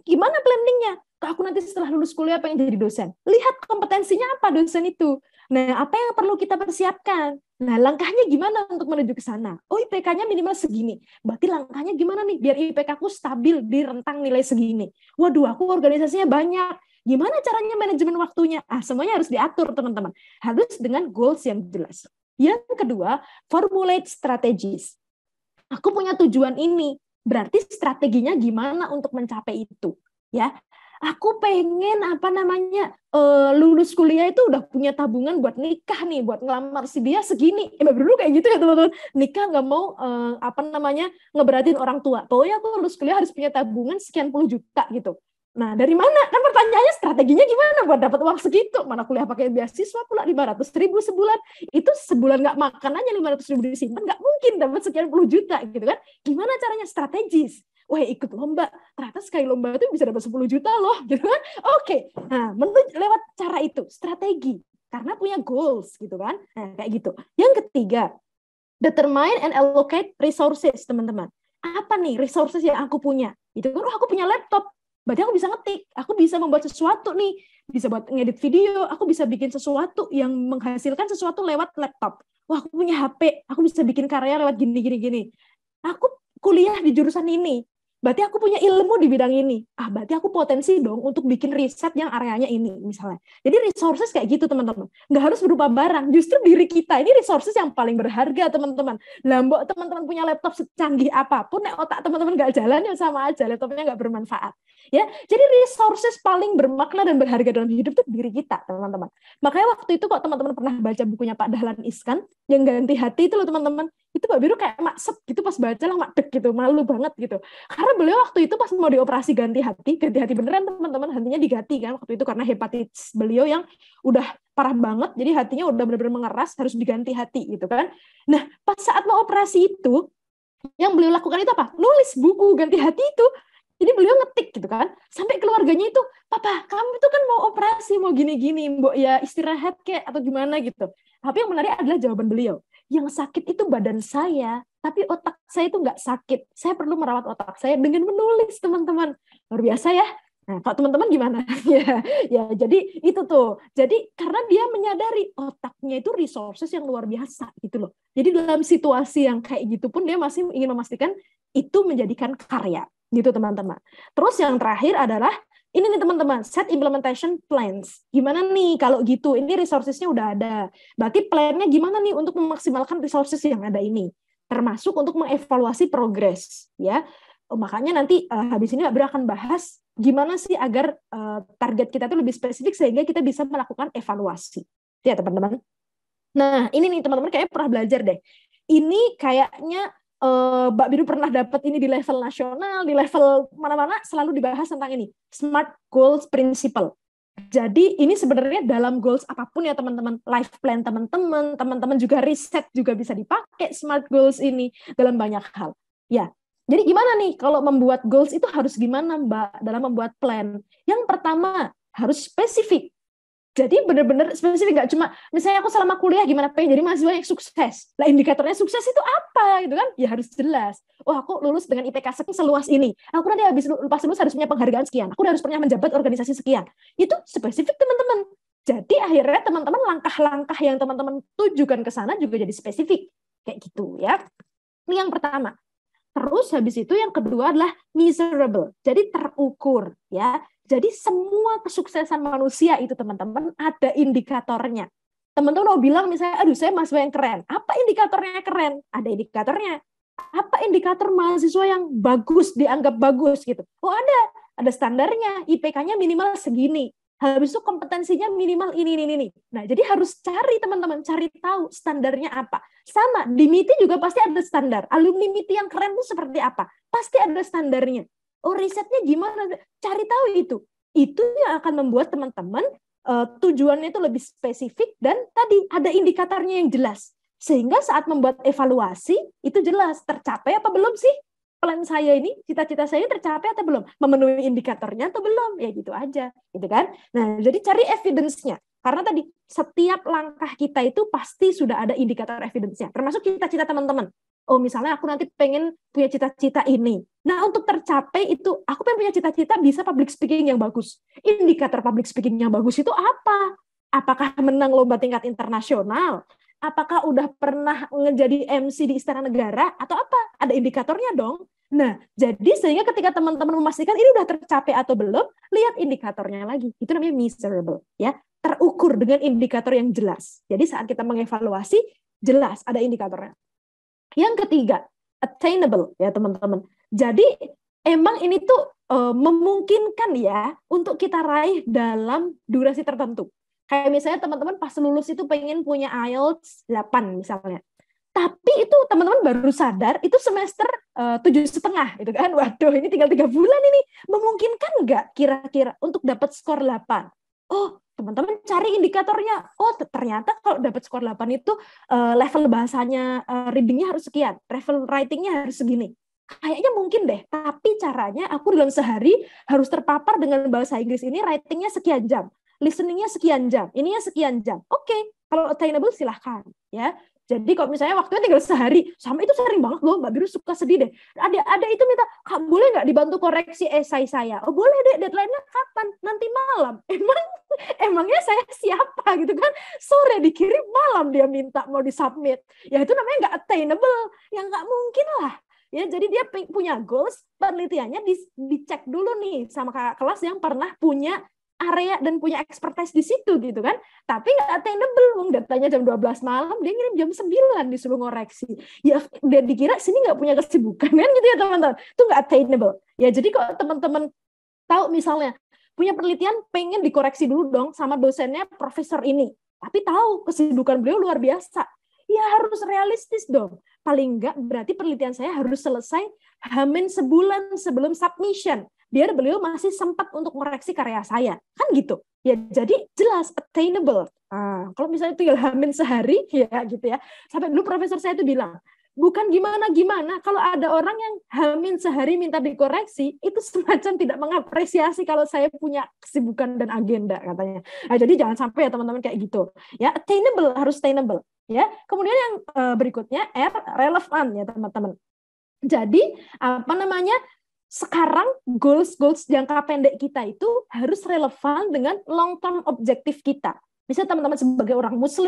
S1: Gimana planningnya? Aku nanti setelah lulus kuliah pengen jadi dosen. Lihat kompetensinya apa dosen itu. Nah, apa yang perlu kita persiapkan? Nah, langkahnya gimana untuk menuju ke sana? Oh, IPK-nya minimal segini. Berarti langkahnya gimana nih biar IPK-ku stabil di rentang nilai segini? Waduh, aku organisasinya banyak. Gimana caranya manajemen waktunya? Semuanya harus diatur, teman-teman. Harus dengan goals yang jelas. Yang kedua, formulate strategies. Aku punya tujuan ini. Berarti strateginya gimana untuk mencapai itu? Ya, aku pengen lulus kuliah itu udah punya tabungan buat nikah nih, buat ngelamar si dia segini. Dulu kayak gitu ya teman-teman. Nikah nggak mau ngeberatin orang tua. Pokoknya aku lulus kuliah harus punya tabungan sekian puluh juta gitu. Nah, dari mana? Kan pertanyaannya strateginya gimana buat dapat uang segitu? Mana kuliah pakai beasiswa pula 500.000 sebulan. Itu sebulan nggak makan aja 500.000 disimpan, nggak mungkin dapat sekian puluh juta gitu kan. Gimana caranya? Strategis. Wah, ikut lomba. Ternyata sekali lomba itu bisa dapat 10 juta loh, gitu kan. Oke. Nah, lewat cara itu, strategi. Karena punya goals gitu kan. Nah, kayak gitu. Yang ketiga, determine and allocate resources, teman-teman. Apa nih resources yang aku punya? Itu kan, aku punya laptop. Berarti aku bisa ngetik, aku bisa membuat sesuatu nih, bisa buat ngedit video, aku bisa bikin sesuatu yang menghasilkan sesuatu lewat laptop. Wah, aku punya HP, aku bisa bikin karya lewat gini. Aku kuliah di jurusan ini, berarti aku punya ilmu di bidang ini. Berarti aku potensi dong untuk bikin riset yang areanya ini, misalnya. Jadi resources kayak gitu, teman-teman. Nggak harus berupa barang, justru diri kita ini resources yang paling berharga, teman-teman. Lambok teman-teman punya laptop secanggih apapun, otak teman-teman nggak jalan, ya sama aja, laptopnya nggak bermanfaat. Ya, jadi resources paling bermakna dan berharga dalam hidup itu diri kita, teman-teman. Makanya waktu itu kok teman-teman pernah baca bukunya Pak Dahlan Iskan yang ganti hati itu loh, teman-teman. Itu Mbak Biru kayak maksep gitu pas baca lah, makdek gitu, malu banget gitu. Karena beliau waktu itu pas mau dioperasi ganti hati beneran, teman-teman, hatinya diganti kan waktu itu karena hepatitis beliau yang udah parah banget, jadi hatinya udah benar-benar mengeras, harus diganti hati gitu kan. Nah, pas saat mau operasi itu, yang beliau lakukan itu apa? Nulis buku ganti hati itu. Jadi beliau ngetik gitu kan, sampai keluarganya itu, papa, kamu itu kan mau operasi, mau gini-gini, mbok ya istirahat kek atau gimana gitu. Tapi yang menarik adalah jawaban beliau. Yang sakit itu badan saya, tapi otak saya itu nggak sakit. Saya perlu merawat otak saya dengan menulis, teman-teman. Luar biasa ya. Nah, Pak teman-teman gimana? ya, jadi itu tuh. Jadi karena dia menyadari otaknya itu resources yang luar biasa gitu loh. Jadi dalam situasi yang kayak gitu pun dia masih ingin memastikan itu menjadikan karya. Gitu teman-teman. Terus yang terakhir adalah ini nih teman-teman, set implementation plans. Gimana nih kalau gitu? Ini resources-nya udah ada. Berarti plan-nya gimana nih untuk memaksimalkan resources yang ada ini? Termasuk untuk mengevaluasi progres, ya. Makanya nanti habis ini Mbak Bra akan bahas gimana sih agar target kita itu lebih spesifik sehingga kita bisa melakukan evaluasi. Ya, teman-teman. Nah, ini nih teman-teman kayaknya pernah belajar deh. Ini kayaknya Mbak Biru pernah dapat ini di level nasional, di level mana-mana selalu dibahas tentang ini, SMART Goals Principle. Jadi ini sebenarnya dalam goals apapun ya teman-teman, life plan teman-teman juga riset juga bisa dipakai SMART Goals ini dalam banyak hal. Ya, jadi gimana nih kalau membuat goals itu harus gimana Mbak dalam membuat plan? Yang pertama harus spesifik. Jadi benar-benar spesifik, nggak cuma misalnya aku selama kuliah gimana pengen jadi mahasiswa yang sukses. Lah indikatornya sukses itu apa gitu kan? Ya harus jelas. Oh, aku lulus dengan IPK seluas ini. Aku nanti pas lulus harus punya penghargaan sekian. Aku harus pernah menjabat organisasi sekian. Itu spesifik teman-teman. Jadi akhirnya teman-teman langkah-langkah yang teman-teman tujukan ke sana juga jadi spesifik. Kayak gitu ya. Ini yang pertama. Terus habis itu yang kedua adalah measurable. Jadi terukur ya. Jadi semua kesuksesan manusia itu teman-teman ada indikatornya. Teman-teman mau bilang misalnya, aduh saya mahasiswa yang keren. Apa indikatornya keren? Ada indikatornya. Apa indikator mahasiswa yang bagus, dianggap bagus gitu? Oh ada standarnya. IPK-nya minimal segini. Habis itu kompetensinya minimal ini. Nah, jadi harus cari teman-teman, cari tahu standarnya apa. Sama, di MITI juga pasti ada standar. Alumni MITI yang keren itu seperti apa? Pasti ada standarnya. Oh, risetnya gimana? Cari tahu itu. Itu yang akan membuat teman-teman tujuannya itu lebih spesifik dan tadi ada indikatornya yang jelas. Sehingga saat membuat evaluasi itu jelas tercapai apa belum sih plan saya ini, cita-cita saya tercapai atau belum, memenuhi indikatornya atau belum, ya gitu aja, gitu kan. Nah, jadi cari evidence-nya. Karena tadi setiap langkah kita itu pasti sudah ada indikator evidence-nya, termasuk cita-cita teman-teman. Oh, misalnya aku nanti pengen punya cita-cita ini. Nah, untuk tercapai itu, aku pengen punya cita-cita bisa public speaking yang bagus. Indikator public speaking yang bagus itu apa? Apakah menang lomba tingkat internasional? Apakah udah pernah menjadi MC di Istana Negara? Atau apa? Ada indikatornya dong. Nah, jadi sehingga ketika teman-teman memastikan ini udah tercapai atau belum, lihat indikatornya lagi. Itu namanya measurable, ya. Terukur dengan indikator yang jelas. Jadi saat kita mengevaluasi, jelas ada indikatornya. Yang ketiga, attainable ya teman-teman. Jadi emang ini tuh memungkinkan ya untuk kita raih dalam durasi tertentu. Kayak misalnya teman-teman pas lulus itu pengen punya IELTS 8 misalnya. Tapi itu teman-teman baru sadar itu semester 7,5 gitu kan. Waduh, ini tinggal 3 bulan ini. Memungkinkan nggak kira-kira untuk dapat skor 8? Oh, teman-teman cari indikatornya. Oh, ternyata kalau dapat skor 8 itu level bahasanya readingnya harus sekian, level writingnya harus segini. Kayaknya mungkin deh, tapi caranya aku dalam sehari harus terpapar dengan bahasa Inggris ini, writingnya sekian jam, listeningnya sekian jam, ininya sekian jam. Oke, kalau attainable silahkan. Ya. Jadi kalau misalnya waktunya tinggal sehari, sama itu sering banget loh, Mbak Biru suka sedih deh. Ada itu minta, Kak boleh nggak dibantu koreksi esai saya? Oh boleh deh, deadline-nya kapan? Nanti malam. Emangnya saya siapa gitu kan? Sore dikirim, malam dia minta mau disubmit. Ya itu namanya nggak attainable, yang nggak mungkin lah. Ya jadi dia punya goals, penelitiannya dicek dulu nih sama kakak kelas yang pernah punya area dan punya expertise di situ gitu kan. Tapi nggak attainable, datanya jam 12 malam, dia ngirim jam 9 disuruh ngoreksi. Ya dia dikira sini nggak punya kesibukan kan gitu ya teman-teman. Itu nggak attainable. Ya jadi kalau teman-teman tahu misalnya punya penelitian pengen dikoreksi dulu dong sama dosennya profesor ini. Tapi tahu kesibukan beliau luar biasa. Ya harus realistis dong. Paling nggak berarti penelitian saya harus selesai hamin sebulan sebelum submission. Biar beliau masih sempat untuk mereaksi karya saya. Kan gitu. Ya jadi jelas attainable. Kalau misalnya tinggal hamin sehari ya gitu ya. Sampai dulu profesor saya itu bilang, bukan gimana-gimana kalau ada orang yang hamin sehari minta dikoreksi, itu semacam tidak mengapresiasi kalau saya punya kesibukan dan agenda katanya. Nah, jadi jangan sampai ya teman-teman kayak gitu. Ya, attainable harus attainable. Ya, kemudian yang berikutnya R, relevan ya teman-teman. Jadi apa namanya? Sekarang goals jangka pendek kita itu harus relevan dengan long term objektif kita. Misalnya teman-teman sebagai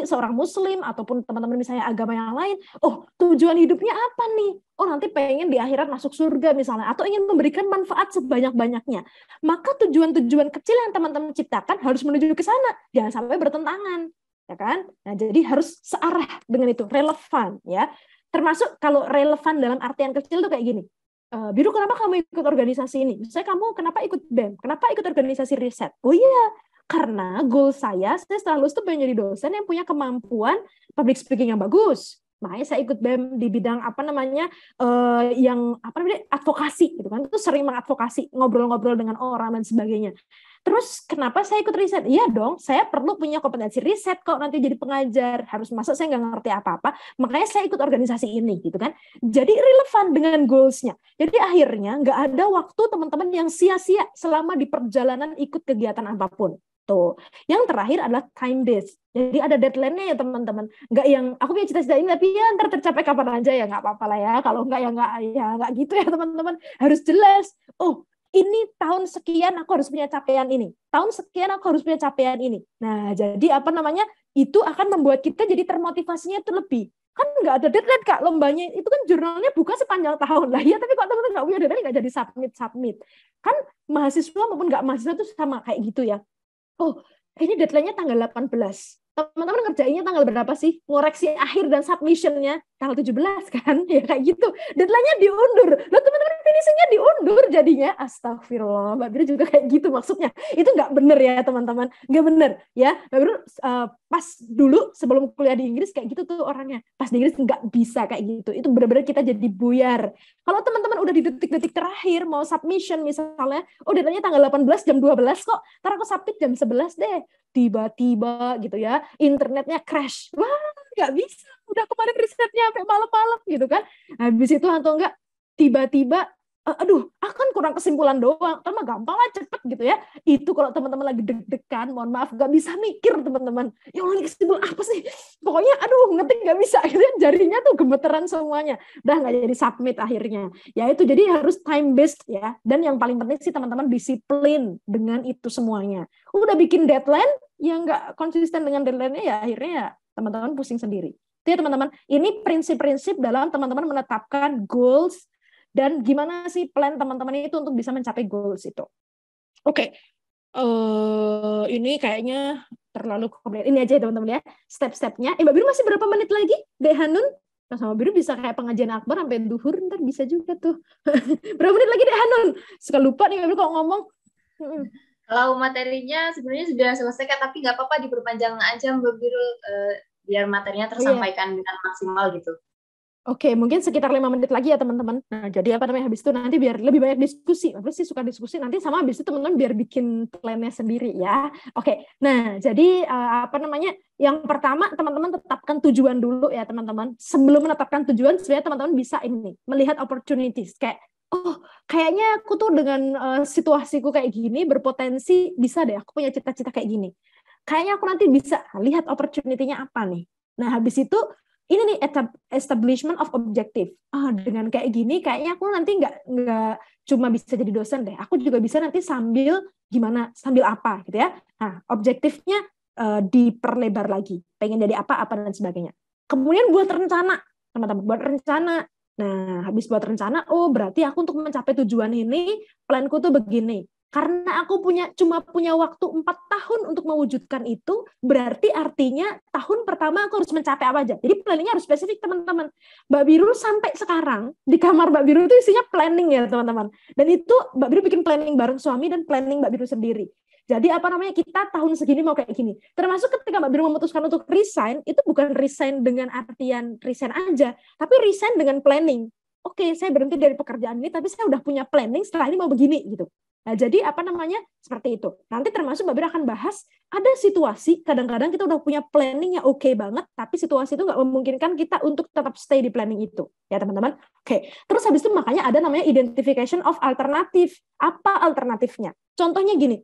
S1: seorang muslim ataupun teman-teman misalnya agama yang lain, oh tujuan hidupnya apa nih? Oh nanti pengen di akhirat masuk surga misalnya, atau ingin memberikan manfaat sebanyak-banyaknya. Maka tujuan-tujuan kecil yang teman-teman ciptakan harus menuju ke sana, jangan sampai bertentangan, ya kan? Nah jadi harus searah dengan itu, relevan ya. Termasuk kalau relevan dalam artian kecil tuh kayak gini. Biru, kenapa kamu ikut organisasi ini? Misalnya kamu kenapa ikut BEM? Kenapa ikut organisasi riset? Oh iya, karena goal saya setelah lulus tuh pengen jadi dosen yang punya kemampuan public speaking yang bagus. Makanya saya ikut BEM di bidang advokasi gitu kan. Itu sering mengadvokasi, ngobrol-ngobrol dengan orang dan sebagainya. Terus kenapa saya ikut riset? Iya dong, saya perlu punya kompetensi riset kok nanti jadi pengajar. Harus masuk saya nggak ngerti apa-apa, makanya saya ikut organisasi ini gitu kan. Jadi relevan dengan goals-nya. Jadi akhirnya nggak ada waktu teman-teman yang sia-sia selama di perjalanan ikut kegiatan apapun. Tuh. Yang terakhir adalah time based. Jadi ada deadline-nya ya teman-teman. Nggak yang aku punya cita-cita ini tapi ya ntar tercapai kapan aja ya nggak apa-apa lah ya. Kalau nggak ya nggak gitu ya teman-teman. Harus jelas. Oh ini tahun sekian aku harus punya capaian ini. Tahun sekian aku harus punya capaian ini. Nah, jadi itu akan membuat kita jadi termotivasinya itu lebih. Kan nggak ada deadline Kak, lombanya itu kan jurnalnya buka sepanjang tahun lah ya, tapi kok teman-teman nggak punya deadline nggak jadi submit. Kan mahasiswa maupun nggak mahasiswa itu sama kayak gitu ya. Oh, ini deadline-nya tanggal 18. Teman-teman ngerjainnya tanggal berapa sih? Ngoreksi akhir dan submission-nya tanggal 17 kan? Ya kayak gitu. Deadline-nya diundur. Loh teman-teman finishingnya diundur jadinya. Astagfirullah, Mbak Biru juga kayak gitu maksudnya. Itu nggak bener ya teman-teman, nggak bener ya. Mbak Biru pas dulu sebelum kuliah di Inggris kayak gitu tuh orangnya. Pas di Inggris nggak bisa kayak gitu. Itu benar-benar kita jadi buyar. Kalau teman-teman udah di detik-detik terakhir mau submission misalnya, oh deadline-nya tanggal 18 jam 12 kok, ntar aku submit jam 11 deh. Tiba-tiba gitu ya, internetnya crash. Wah, nggak bisa. Udah kemarin risetnya sampai malam-malam gitu kan. Habis itu atau enggak tiba-tiba aduh, akan kurang kesimpulan doang. Kan mah gampang lah, cepet gitu ya. Itu kalau teman-teman lagi deg-degan, mohon maaf, nggak bisa mikir teman-teman. Ya Allah, ini kesimpulan apa sih? Pokoknya aduh, ngetik nggak bisa. Gitu ya. Jarinya tuh gemeteran semuanya. Udah nggak jadi submit akhirnya. Ya itu jadi harus time based ya. Dan yang paling penting sih teman-teman disiplin dengan itu semuanya. Udah bikin deadline, yang nggak konsisten dengan deadline-nya ya akhirnya ya teman-teman pusing sendiri. Itu ya teman-teman. Ini prinsip-prinsip dalam teman-teman menetapkan goals dan gimana sih plan teman-teman itu untuk bisa mencapai goals itu. Oke. Ini kayaknya terlalu kompleks. Ini aja ya teman-teman ya, step-stepnya. Mbak Biru masih berapa menit lagi? Dek Hanun? Nah, sama Biru bisa kayak pengajian akbar sampai duhur, ntar bisa juga tuh. Berapa menit lagi Dek Hanun? Suka lupa nih Mbak Biru kalau ngomong.
S3: Kalau materinya sebenarnya sudah selesai, tapi nggak apa-apa diperpanjang aja Mbak Biru, biar materinya tersampaikan dengan maksimal gitu.
S1: Oke, mungkin sekitar 5 menit lagi ya teman-teman. Nah, jadi apa namanya, habis itu nanti biar lebih banyak diskusi. Aku sih suka diskusi nanti, sama habis itu teman-teman biar bikin plannya sendiri ya. Oke, nah jadi apa namanya, yang pertama teman-teman tetapkan tujuan dulu ya teman-teman. Sebelum menetapkan tujuan, sebenarnya teman-teman bisa ini, melihat opportunities. Kayak, oh kayaknya aku tuh dengan situasiku kayak gini, berpotensi bisa deh aku punya cita-cita kayak gini. Kayaknya aku nanti bisa lihat opportunity-nya apa nih. Nah, habis itu ini nih establishment of objective. Dengan kayak gini, kayaknya aku nanti nggak cuma bisa jadi dosen deh. Aku juga bisa nanti sambil gimana, sambil apa gitu ya. Nah, objektifnya diperlebar lagi. Pengen jadi apa dan sebagainya. Kemudian buat rencana, teman-teman. Buat rencana. Nah, habis buat rencana, oh berarti aku untuk mencapai tujuan ini, planku tuh begini. Karena aku cuma punya waktu 4 tahun untuk mewujudkan itu, berarti artinya tahun pertama aku harus mencapai apa aja. Jadi planningnya harus spesifik teman-teman. Mbak Biru sampai sekarang di kamar Mbak Biru itu isinya planning ya teman-teman. Dan itu Mbak Biru bikin planning bareng suami dan planning Mbak Biru sendiri. Jadi apa namanya, kita tahun segini mau kayak gini. Termasuk ketika Mbak Biru memutuskan untuk resign, itu bukan resign dengan artian resign aja, tapi resign dengan planning. Oke, saya berhenti dari pekerjaan ini, tapi saya udah punya planning setelah ini mau begini gitu. Nah, jadi apa namanya, seperti itu. Nanti termasuk Mbak Bir akan bahas, ada situasi kadang-kadang kita udah punya planning yang oke banget, tapi situasi itu nggak memungkinkan kita untuk tetap stay di planning itu. Ya teman-teman. Oke. Terus habis itu makanya ada namanya identification of alternative. Apa alternatifnya? Contohnya gini,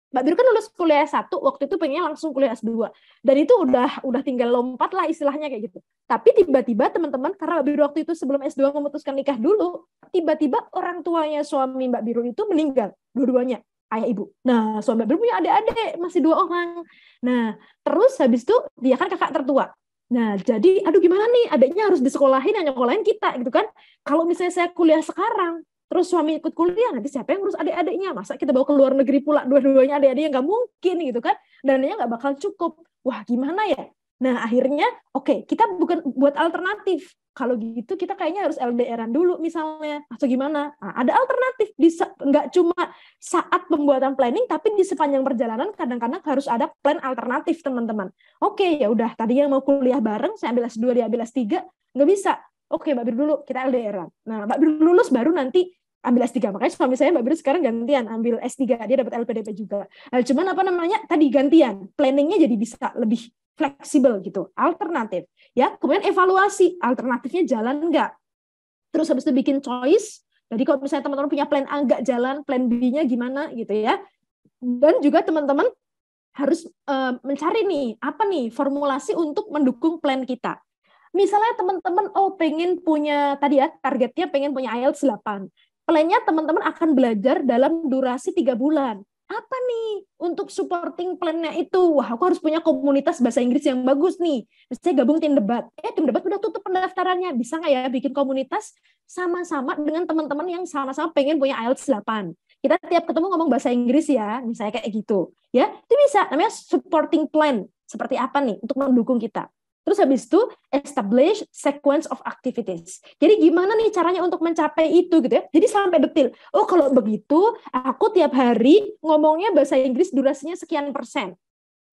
S1: Mbak Bir kan lulus kuliah S1, waktu itu pengennya langsung kuliah S2. Dan itu udah tinggal lompat lah istilahnya kayak gitu. Tapi tiba-tiba teman-teman, karena Mbak Bir waktu itu sebelum S2 memutuskan nikah dulu, tiba-tiba orang tuanya suami Mbak Bir itu meninggal, dua-duanya, ayah ibu. Nah, suami Mbak Bir punya adik-adik, masih 2 orang. Nah, terus habis itu dia kan kakak tertua. Nah, jadi aduh gimana nih, adiknya harus disekolahin, yang nyekolahin kita gitu kan. Kalau misalnya saya kuliah sekarang, terus suami ikut kuliah, nanti siapa yang ngurus adik-adiknya? Masa kita bawa ke luar negeri pula, dua-duanya adik-adiknya, nggak mungkin gitu kan. Dananya nggak bakal cukup. Wah, gimana ya? Nah, akhirnya, oke, kita bukan buat alternatif. Kalau gitu, kita kayaknya harus LDR-an dulu misalnya. Atau gimana? Nah, ada alternatif. Nggak cuma saat pembuatan planning, tapi di sepanjang perjalanan, kadang-kadang harus ada plan alternatif, teman-teman. Oke, ya udah. Tadi yang mau kuliah bareng, saya ambil S2, dia ambil S3, nggak bisa. Oke, Mbak Bir dulu, kita LDR-an. Nah, Mbak Bir lulus baru nanti ambil S3. Makanya suami saya Mbak Bir sekarang gantian, ambil S3. Dia dapat LPDP juga. Nah, cuman apa namanya, tadi gantian. Planningnya jadi bisa lebih fleksibel gitu. Alternatif. Ya, kemudian evaluasi. Alternatifnya jalan nggak? Terus habis itu bikin choice. Jadi kalau misalnya teman-teman punya plan A nggak jalan, plan B-nya gimana gitu ya. Dan juga teman-teman harus mencari nih, apa nih formulasi untuk mendukung plan kita. Misalnya teman-teman pengen punya tadi ya targetnya pengen punya IELTS 8. Plannya teman-teman akan belajar dalam durasi 3 bulan. Apa nih untuk supporting plan-nya itu? Wah, aku harus punya komunitas bahasa Inggris yang bagus nih. Misalnya gabung tim debat. Tim debat udah tutup pendaftarannya. Bisa nggak ya bikin komunitas sama-sama dengan teman-teman yang sama-sama pengen punya IELTS 8. Kita tiap ketemu ngomong bahasa Inggris ya, misalnya kayak gitu. Ya, itu bisa namanya supporting plan. Seperti apa nih untuk mendukung kita? Terus habis itu establish sequence of activities. Jadi gimana nih caranya untuk mencapai itu gitu ya. Jadi sampai detail. Oh kalau begitu aku tiap hari ngomongnya bahasa Inggris durasinya sekian persen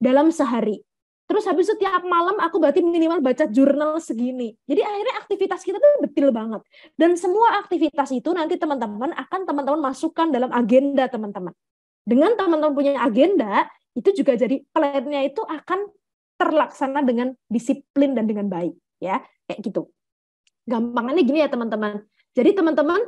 S1: dalam sehari. Terus habis itu tiap malam aku berarti minimal baca jurnal segini. Jadi akhirnya aktivitas kita tuh detail banget. Dan semua aktivitas itu nanti teman-teman masukkan dalam agenda teman-teman. Dengan teman-teman punya agenda, itu juga jadi plan-nya itu akan terlaksana dengan disiplin dan dengan baik, ya kayak gitu. Gampangannya gini ya teman-teman. Jadi teman-teman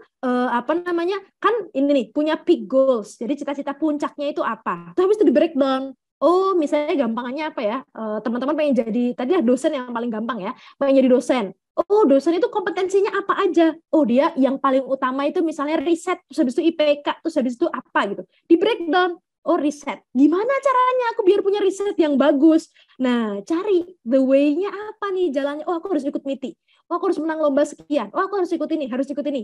S1: kan ini nih punya peak goals. Jadi cita-cita puncaknya itu apa? Terus habis itu di breakdown. Oh misalnya gampangannya apa ya? Teman-teman pengen jadi tadi lah dosen yang paling gampang ya. Pengen jadi dosen. Oh dosen itu kompetensinya apa aja? Oh dia yang paling utama itu misalnya riset, terus habis itu IPK, terus habis itu apa gitu. Di breakdown. Oh riset, gimana caranya aku biar punya riset yang bagus? Nah cari the way-nya apa nih jalannya? Oh aku harus ikut MITI, oh aku harus menang lomba sekian, oh aku harus ikut ini.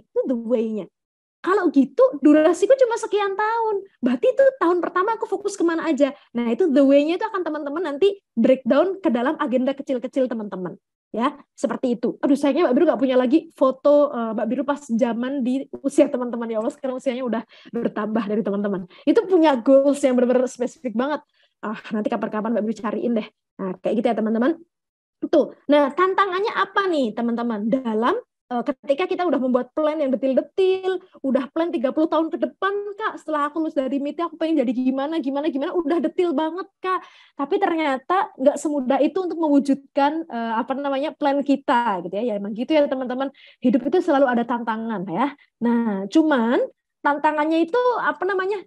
S1: Itu the way-nya. Kalau gitu durasiku cuma sekian tahun, berarti itu tahun pertama aku fokus kemana aja. Nah itu the way-nya itu akan teman-teman nanti breakdown ke dalam agenda kecil-kecil teman-teman. Ya seperti itu. Aduh sayangnya Mbak Biru nggak punya lagi foto Mbak Biru pas zaman di usia teman-teman. Ya Allah sekarang usianya udah bertambah dari teman-teman. Itu punya goals yang benar-benar spesifik banget. Nanti kapan-kapan Mbak Biru cariin deh. Nah kayak gitu ya teman-teman. Tuh. Nah tantangannya apa nih teman-teman dalam ketika kita udah membuat plan yang detil-detil, udah plan 30 tahun ke depan, Kak, setelah aku lulus dari MITI, aku pengen jadi gimana, udah detil banget, Kak. Tapi ternyata nggak semudah itu untuk mewujudkan plan kita, gitu ya. Ya emang gitu ya, teman-teman. Hidup itu selalu ada tantangan, ya. Nah, cuman tantangannya itu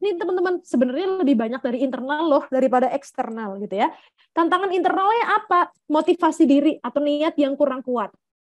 S1: nih teman-teman sebenarnya lebih banyak dari internal loh daripada eksternal gitu ya. Tantangan internalnya apa? Motivasi diri atau niat yang kurang kuat.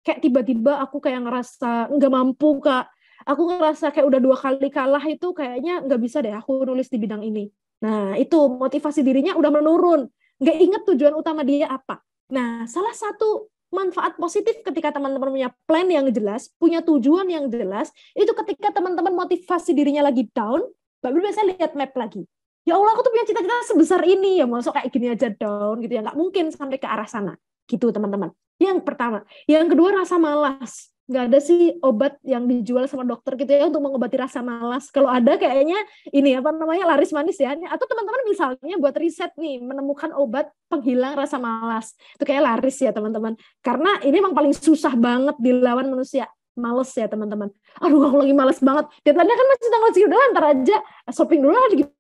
S1: Kayak tiba-tiba aku kayak ngerasa nggak mampu, Kak. Aku ngerasa kayak udah 2 kali kalah itu kayaknya nggak bisa deh aku nulis di bidang ini. Nah, itu motivasi dirinya udah menurun. Nggak inget tujuan utama dia apa. Nah, salah satu manfaat positif ketika teman-teman punya plan yang jelas, punya tujuan yang jelas, itu ketika teman-teman motivasi dirinya lagi down, Mbak Biru biasanya lihat map lagi. Ya Allah, aku tuh punya cita-cita sebesar ini, ya masuk kayak gini aja down gitu ya. Nggak mungkin sampai ke arah sana. Gitu teman-teman. Yang pertama. Yang kedua rasa malas. Nggak ada sih obat yang dijual sama dokter gitu ya untuk mengobati rasa malas. Kalau ada kayaknya ini laris manis ya. Atau teman-teman misalnya buat riset nih menemukan obat penghilang rasa malas. Itu kayak laris ya teman-teman. Karena ini memang paling susah banget dilawan manusia. Males ya teman-teman. Aduh aku lagi males banget. Deadline-nya kan masih tanggal segitu, ntar aja shopping dulu aja gitu.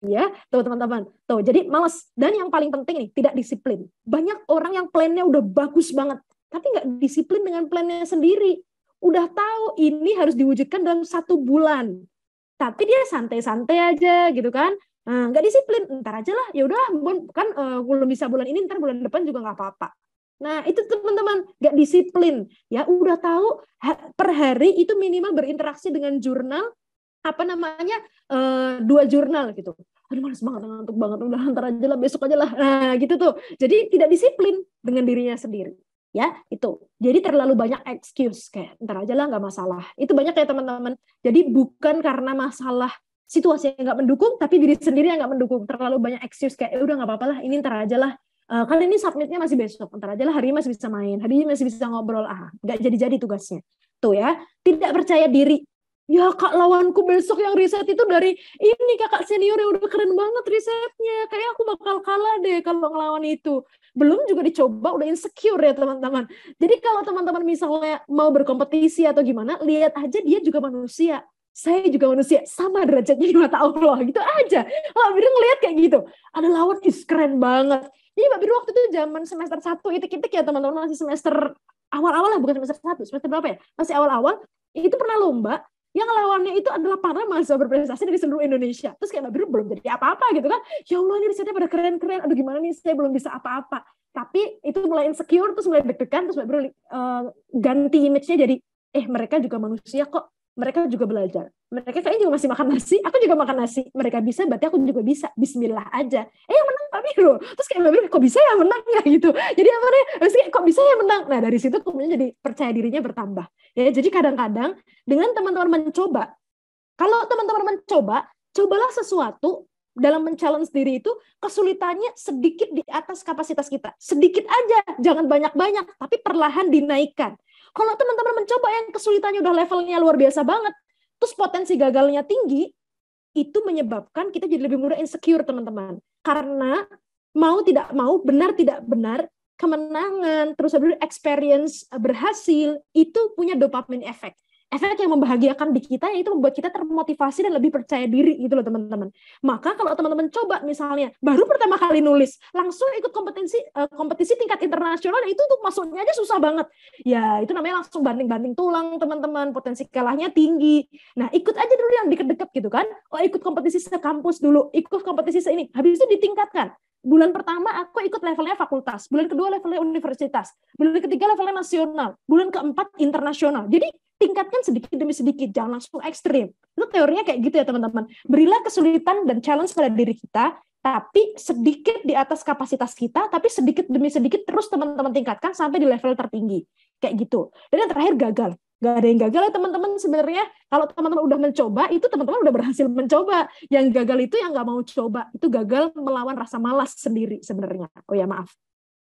S1: Ya, tuh teman-teman. Tuh, jadi malas. Dan yang paling penting nih, tidak disiplin. Banyak orang yang plannya udah bagus banget, tapi nggak disiplin dengan plannya sendiri. Udah tahu ini harus diwujudkan dalam 1 bulan, tapi dia santai-santai aja gitu kan. Nah, nggak disiplin, ntar aja lah. Ya udah, kan belum bisa bulan ini, ntar bulan depan juga nggak apa-apa. Nah, itu teman-teman nggak disiplin. Ya, udah tahu per hari itu minimal berinteraksi dengan jurnal 2 jurnal gitu. Aduh males banget, ngantuk banget, udah ntar aja lah, besok aja lah. Nah gitu tuh. Jadi tidak disiplin dengan dirinya sendiri. Ya itu. Jadi terlalu banyak excuse. Kayak ntar aja lah, nggak masalah. Itu banyak ya teman-teman. Jadi bukan karena masalah situasi yang nggak mendukung, tapi diri sendiri yang nggak mendukung. Terlalu banyak excuse kayak udah nggak apa-apa lah, ini ntar aja lah. Kali ini submitnya masih besok, ntar aja lah, hari ini masih bisa main, hari ini masih bisa ngobrol. Nggak jadi-jadi tugasnya. Tuh ya. Tidak percaya diri. Ya Kak, lawanku besok yang riset itu dari ini kakak senior yang udah keren banget risetnya. Kayak aku bakal kalah deh kalau ngelawan itu. Belum juga dicoba, udah insecure ya teman-teman. Jadi kalau teman-teman misalnya mau berkompetisi atau gimana, lihat aja dia juga manusia. Saya juga manusia, sama derajatnya di mata Allah. Gitu aja. Mbak Biru ngelihat kayak gitu. Ada lawan, keren banget. Jadi Mbak Biru waktu itu zaman semester 1, itik-itik ya teman-teman. Masih semester awal-awal lah, bukan semester 1. Semester berapa ya? Masih awal-awal. Itu pernah lomba. Yang lawannya itu adalah para mahasiswa berprestasi dari seluruh Indonesia. Terus kayak Mbak Biru belum jadi apa-apa gitu kan. Ya Allah ini risetnya pada keren-keren. Aduh gimana nih saya belum bisa apa-apa. Tapi itu mulai insecure, terus mulai deg-degan. Terus Mbak Biru ganti image-nya jadi, mereka juga manusia kok. Mereka juga belajar. Mereka kayaknya juga masih makan nasi. Aku juga makan nasi. Mereka bisa, berarti aku juga bisa. Bismillah aja. Yang menang Mbak Biru. Terus kayak Mbak Biru, kok bisa ya menang ya gitu. Jadi apa nih? Kok bisa ya menang? Nah dari situ kemudian jadi percaya dirinya bertambah. Ya, jadi kadang-kadang dengan teman-teman mencoba, kalau teman-teman mencoba, cobalah sesuatu dalam men-challenge diri itu kesulitannya sedikit di atas kapasitas kita. Sedikit aja, jangan banyak-banyak, tapi perlahan dinaikkan. Kalau teman-teman mencoba yang kesulitannya udah levelnya luar biasa banget, terus potensi gagalnya tinggi, itu menyebabkan kita jadi lebih mudah insecure, teman-teman. Karena mau tidak mau, benar tidak benar, kemenangan, terus habis experience berhasil, itu punya dopamine effect. Efek yang membahagiakan di kita, yaitu membuat kita termotivasi dan lebih percaya diri gitu loh teman-teman. Maka kalau teman-teman coba misalnya baru pertama kali nulis, langsung ikut kompetisi tingkat internasional, itu untuk masuknya aja susah banget. Ya itu namanya langsung banting-banting tulang teman-teman, potensi kalahnya tinggi. Nah ikut aja dulu yang deket-deket gitu kan. Oh ikut kompetisi sekampus dulu, ikut kompetisi seini. Habis itu ditingkatkan. Bulan pertama aku ikut levelnya fakultas, bulan kedua levelnya universitas, bulan ketiga levelnya nasional, bulan keempat internasional. Jadi tingkatkan sedikit demi sedikit, jangan langsung ekstrim. Itu teorinya kayak gitu ya teman-teman. Berilah kesulitan dan challenge pada diri kita, tapi sedikit di atas kapasitas kita, tapi sedikit demi sedikit terus teman-teman tingkatkan sampai di level tertinggi. Kayak gitu. Dan yang terakhir gagal. Gak ada yang gagal ya teman-teman sebenarnya. Kalau teman-teman udah mencoba, itu teman-teman udah berhasil mencoba. Yang gagal itu yang gak mau coba. Itu gagal melawan rasa malas sendiri sebenarnya. Oh ya maaf.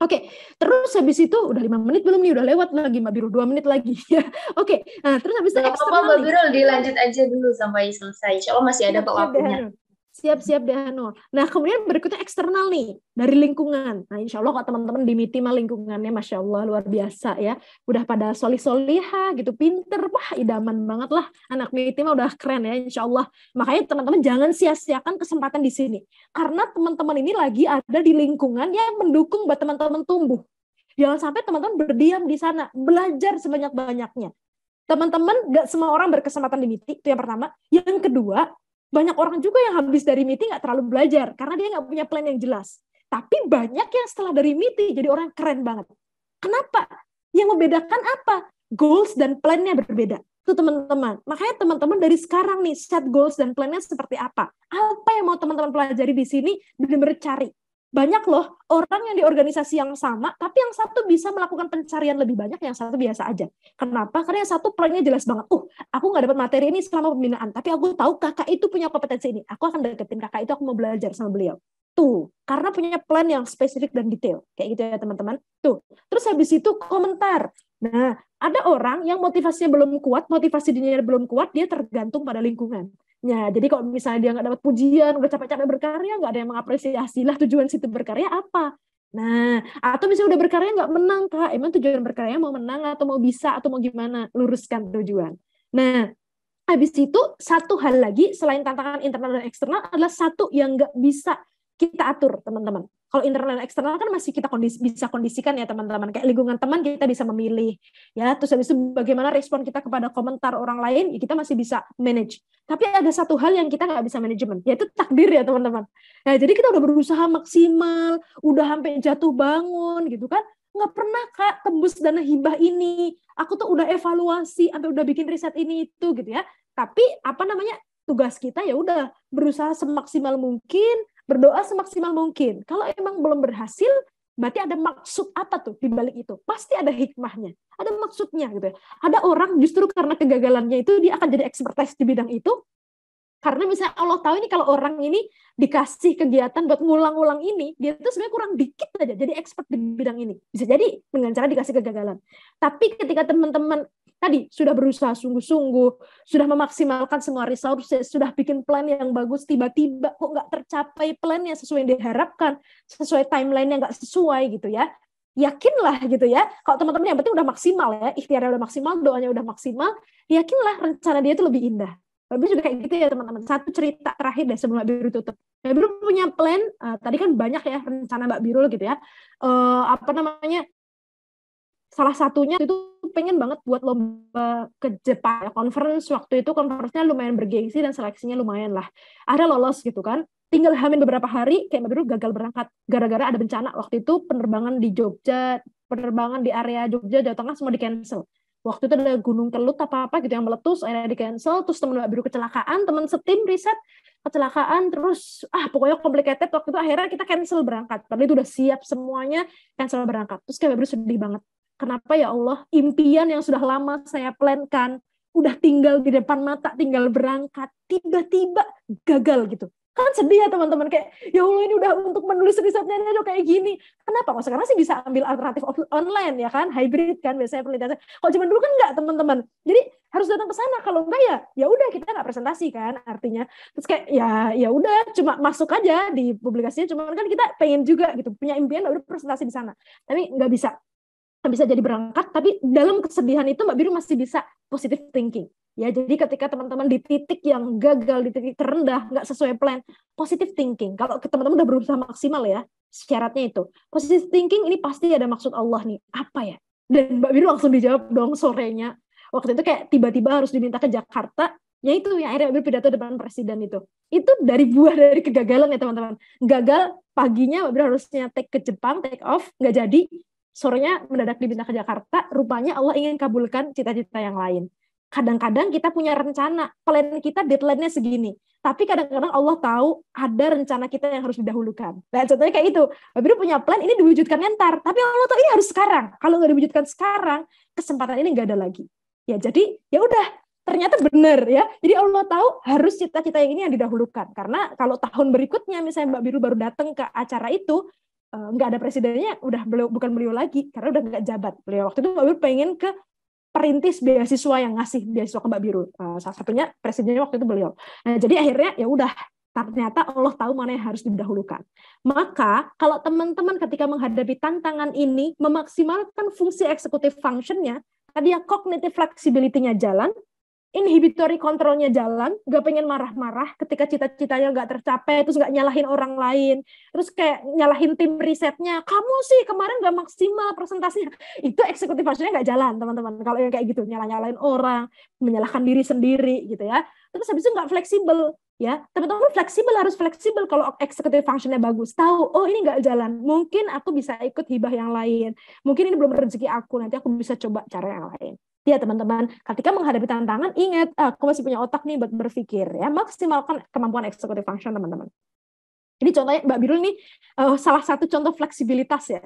S1: Oke, terus habis itu udah 5 menit belum nih, udah lewat lagi Mbak Biru, 2 menit lagi ya. Oke, nah terus habis itu eksternal.
S3: Mbak Biru dilanjut aja dulu sampai selesai. Insya Allah masih ada kok waktunya.
S1: Siap deh Hanul. Nah kemudian berikutnya eksternal nih, dari lingkungan. Nah insya Allah kalau teman-teman di MITI mah lingkungannya Masya Allah luar biasa ya. Udah pada solih-solihah gitu, pinter, wah idaman banget lah. Anak MITI mah udah keren ya insya Allah. Makanya teman-teman jangan sia-siakan kesempatan di sini. Karena teman-teman ini lagi ada di lingkungan yang mendukung buat teman-teman tumbuh. Jangan sampai teman-teman berdiam di sana, belajar sebanyak-banyaknya. Teman-teman gak semua orang berkesempatan di MITI, itu yang pertama. Yang kedua, banyak orang juga yang habis dari MITI nggak terlalu belajar karena dia nggak punya plan yang jelas. Tapi banyak yang setelah dari MITI jadi orang keren banget. Kenapa? Yang membedakan apa? Goals dan plan-nya berbeda. Itu teman-teman. Makanya teman-teman dari sekarang nih set goals dan plan-nya seperti apa? Apa yang mau teman-teman pelajari di sini? Benar-benar cari. Banyak loh orang yang di organisasi yang sama, tapi yang satu bisa melakukan pencarian lebih banyak, yang satu biasa aja. Kenapa? Karena yang satu plannya jelas banget. Aku nggak dapat materi ini selama pembinaan, tapi aku tahu kakak itu punya kompetensi ini. Aku akan deketin kakak itu, aku mau belajar sama beliau. Tuh, karena punya plan yang spesifik dan detail. Kayak gitu ya teman-teman. Tuh, terus habis itu komentar. Nah, ada orang yang motivasinya belum kuat, motivasi dirinya belum kuat, dia tergantung pada lingkungan. Ya, jadi kalau misalnya dia nggak dapat pujian, udah capek-capek berkarya, nggak ada yang mengapresiasi, lah tujuan situ berkarya apa? Nah, atau misalnya udah berkarya nggak menang, Kak. Emang tujuan berkarya mau menang atau mau bisa atau mau gimana? Luruskan tujuan. Nah, habis itu satu hal lagi selain tantangan internal dan eksternal adalah satu yang nggak bisa kita atur, teman-teman. Kalau internal dan eksternal kan masih kita bisa kondisikan ya, teman-teman. Kayak lingkungan teman kita bisa memilih. Ya, terus habis itu bagaimana respon kita kepada komentar orang lain, ya kita masih bisa manage. Tapi ada satu hal yang kita nggak bisa manajemen, yaitu takdir ya, teman-teman. Nah, jadi kita udah berusaha maksimal, udah sampai jatuh bangun gitu kan. Nggak pernah Kak tembus dana hibah ini. Aku tuh udah evaluasi, sampai udah bikin riset ini itu gitu ya. Tapi apa namanya? Tugas kita ya udah berusaha semaksimal mungkin, berdoa semaksimal mungkin. Kalau emang belum berhasil, berarti ada maksud apa tuh di balik itu? Pasti ada hikmahnya, ada maksudnya gitu ya. Ada orang justru karena kegagalannya itu dia akan jadi expertise di bidang itu. Karena misalnya Allah tahu ini kalau orang ini dikasih kegiatan buat ngulang-ulang ini, dia tuh sebenarnya kurang dikit aja jadi expert di bidang ini. Bisa jadi dengan cara dikasih kegagalan. Tapi ketika teman-teman tadi sudah berusaha sungguh-sungguh, sudah memaksimalkan semua resources, sudah bikin plan yang bagus, tiba-tiba kok nggak tercapai plannya sesuai yang diharapkan, sesuai timeline-nya nggak sesuai gitu ya. Yakinlah gitu ya, kalau teman-teman yang penting udah maksimal ya, ikhtiarnya udah maksimal, doanya udah maksimal, yakinlah rencana dia itu lebih indah. Mbak Biru juga kayak gitu ya teman-teman. Satu cerita terakhir deh sebelum Mbak Biru tutup. Mbak Biru punya plan, tadi kan banyak ya rencana Mbak Biru gitu ya. Apa namanya? Salah satunya itu pengen banget buat lomba ke Jepang. Conference waktu itu conference-nya lumayan bergengsi dan seleksinya lumayan lah. Ada lolos gitu kan. Tinggal hamil beberapa hari, kayak Mbak Biru gagal berangkat. Gara-gara ada bencana. Waktu itu penerbangan di Jogja, penerbangan di area Jogja, Jawa Tengah semua di-cancel. Waktu itu ada gunung kelut apa-apa gitu yang meletus, akhirnya di-cancel, terus teman Mbak Biru kecelakaan, teman setim riset, kecelakaan, terus pokoknya complicated, waktu itu akhirnya kita cancel berangkat, padahal itu udah siap semuanya, cancel berangkat. Terus kayak Mbak Biru sedih banget. Kenapa ya Allah, impian yang sudah lama saya plankan, udah tinggal di depan mata, tinggal berangkat, tiba-tiba gagal gitu. Kan sedih ya teman-teman, kayak ya Allah ini udah untuk menulis risetnya ini udah kayak gini. Kenapa? Kok sekarang sih bisa ambil alternatif online ya kan, hybrid kan biasanya penelitian. Kalau zaman dulu kan enggak teman-teman. Jadi harus datang ke sana, kalau enggak ya udah kita nggak presentasi kan artinya. Terus kayak ya udah cuma masuk aja di publikasinya, cuma kan kita pengen juga gitu, punya impian udah presentasi di sana. Tapi nggak bisa jadi berangkat, tapi dalam kesedihan itu Mbak Biru masih bisa positive thinking. Ya, jadi ketika teman-teman di titik yang gagal, di titik terendah, nggak sesuai plan, positive thinking. Kalau teman-teman udah berusaha maksimal ya, syaratnya itu. Positive thinking ini pasti ada maksud Allah nih. Apa ya? Dan Mbak Biru langsung dijawab dong sorenya. Waktu itu kayak tiba-tiba harus diminta ke Jakarta, ya itu yang akhirnya Mbak Biru pidato depan presiden itu. Itu dari buah dari kegagalan ya teman-teman. Gagal, paginya Mbak Biru harusnya take ke Jepang, take off, nggak jadi. Sorenya mendadak diminta ke Jakarta, rupanya Allah ingin kabulkan cita-cita yang lain. Kadang-kadang kita punya rencana, plan kita deadline-nya segini. Tapi kadang-kadang Allah tahu ada rencana kita yang harus didahulukan. Nah, contohnya kayak itu. Mbak Biru punya plan, ini diwujudkan ntar. Tapi Allah tahu ini harus sekarang. Kalau nggak diwujudkan sekarang, kesempatan ini nggak ada lagi. Ya, jadi ya udah. Ternyata benar ya. Jadi Allah tahu harus cita-cita yang ini yang didahulukan. Karena kalau tahun berikutnya, misalnya Mbak Biru baru datang ke acara itu, nggak ada presidennya, udah bukan beliau lagi. Karena udah nggak jabat. Beliau waktu itu Mbak Biru pengen ke perintis beasiswa yang ngasih beasiswa ke Mbak Biru. Salah satunya presidennya waktu itu beliau. Nah, jadi akhirnya ya udah, ternyata Allah tahu mana yang harus didahulukan. Maka kalau teman-teman ketika menghadapi tantangan ini memaksimalkan fungsi executive function-nya, tadi ya cognitive flexibility-nya jalan, inhibitory control-nya jalan, gak pengen marah-marah ketika cita-citanya gak tercapai, terus gak nyalahin orang lain, terus kayak nyalahin tim risetnya, kamu sih kemarin gak maksimal presentasinya, itu eksekutif function-nya gak jalan teman-teman, kalau yang kayak gitu, nyalahin orang, menyalahkan diri sendiri gitu ya, terus habis itu gak fleksibel, ya teman-teman harus fleksibel kalau eksekutif function-nya bagus, tahu, oh ini gak jalan, mungkin aku bisa ikut hibah yang lain, mungkin ini belum rezeki aku, nanti aku bisa coba cara yang lain. Ya teman-teman, ketika menghadapi tantangan, ingat, aku masih punya otak nih buat berpikir, ya maksimalkan kemampuan executive function teman-teman. Jadi contohnya Mbak Biru ini salah satu contoh fleksibilitas ya.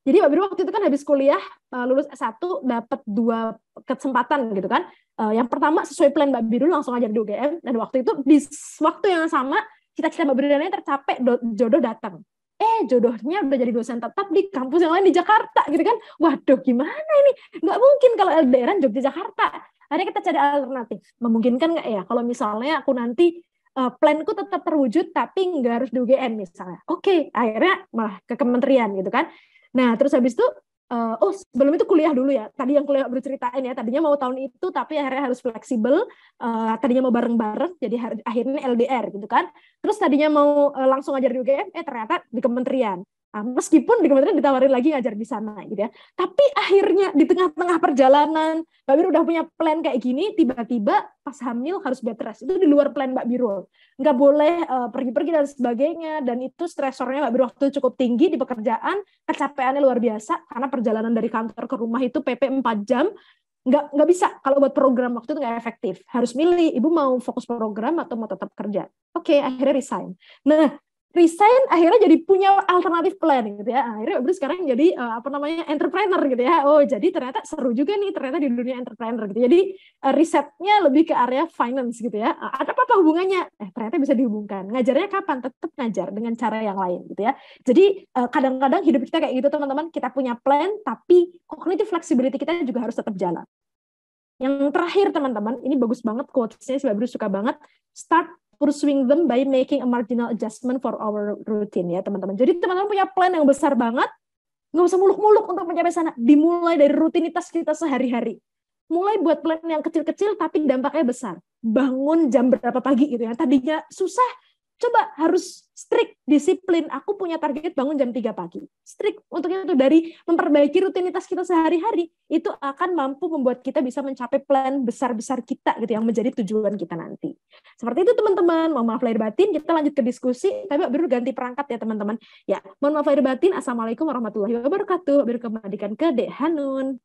S1: Jadi Mbak Biru waktu itu kan habis kuliah, lulus S1, dapat 2 kesempatan gitu kan. Yang pertama sesuai plan Mbak Biru langsung ajar di UGM, dan waktu itu di waktu yang sama, cita-cita Mbak Biru tercapai, jodoh datang. Jodohnya udah jadi dosen tetap di kampus yang lain di Jakarta gitu kan. Waduh, gimana ini? Nggak mungkin kalau LDRan Yogyakarta. Akhirnya kita cari alternatif. Memungkinkan nggak ya kalau misalnya aku nanti planku tetap terwujud tapi nggak harus di UGM misalnya. Oke, akhirnya malah ke kementerian gitu kan. Nah, terus habis itu sebelum itu kuliah dulu ya. Tadi yang kuliah berceritain ya, tadinya mau tahun itu tapi akhirnya harus fleksibel. Tadinya mau bareng-bareng, jadi akhirnya LDR gitu kan. Terus tadinya mau langsung ngajar di UGM, ternyata di kementerian. Meskipun di kementerian ditawarin lagi ngajar di sana gitu ya. Tapi akhirnya di tengah-tengah perjalanan, Mbak Biru udah punya plan kayak gini, tiba-tiba pas hamil harus bed rest. Itu di luar plan Mbak Biru. Nggak boleh pergi-pergi dan sebagainya, dan itu stresornya Mbak Biru waktu itu cukup tinggi di pekerjaan, kecapeannya luar biasa, karena perjalanan dari kantor ke rumah itu PP 4 jam, nggak bisa kalau buat program waktu itu nggak efektif. Harus milih, ibu mau fokus program atau mau tetap kerja. Oke, akhirnya resign. Nah, resign akhirnya jadi punya alternatif plan gitu ya. Akhirnya Mbak sekarang jadi entrepreneur gitu ya. Oh, jadi ternyata seru juga nih ternyata di dunia entrepreneur gitu. Jadi risetnya lebih ke area finance gitu ya. Ada apa hubungannya? Ternyata bisa dihubungkan. Ngajarnya kapan? Tetap ngajar dengan cara yang lain gitu ya. Jadi kadang-kadang hidup kita kayak gitu teman-teman, kita punya plan tapi cognitive flexibility kita juga harus tetap jalan. Yang terakhir teman-teman, ini bagus banget quotes-nya, Mbak Biru suka banget. Start pursuing them by making a marginal adjustment for our routine ya teman-teman. Jadi teman-teman punya plan yang besar banget, nggak usah muluk-muluk untuk mencapai sana. Dimulai dari rutinitas kita sehari-hari. Mulai buat plan yang kecil-kecil tapi dampaknya besar. Bangun jam berapa pagi gitu ya. Tadinya susah, coba harus strict, disiplin. Aku punya target bangun jam 3 pagi. Strict untuk itu, dari memperbaiki rutinitas kita sehari-hari, itu akan mampu membuat kita bisa mencapai plan besar-besar kita gitu yang menjadi tujuan kita nanti. Seperti itu teman-teman. Mohon maaf lahir batin, kita lanjut ke diskusi. Tapi Mbak Biru ganti perangkat ya teman-teman. Ya, mohon maaf lahir batin. Assalamualaikum warahmatullahi wabarakatuh. Mbak Biru kembalikan ke Dek Hanun.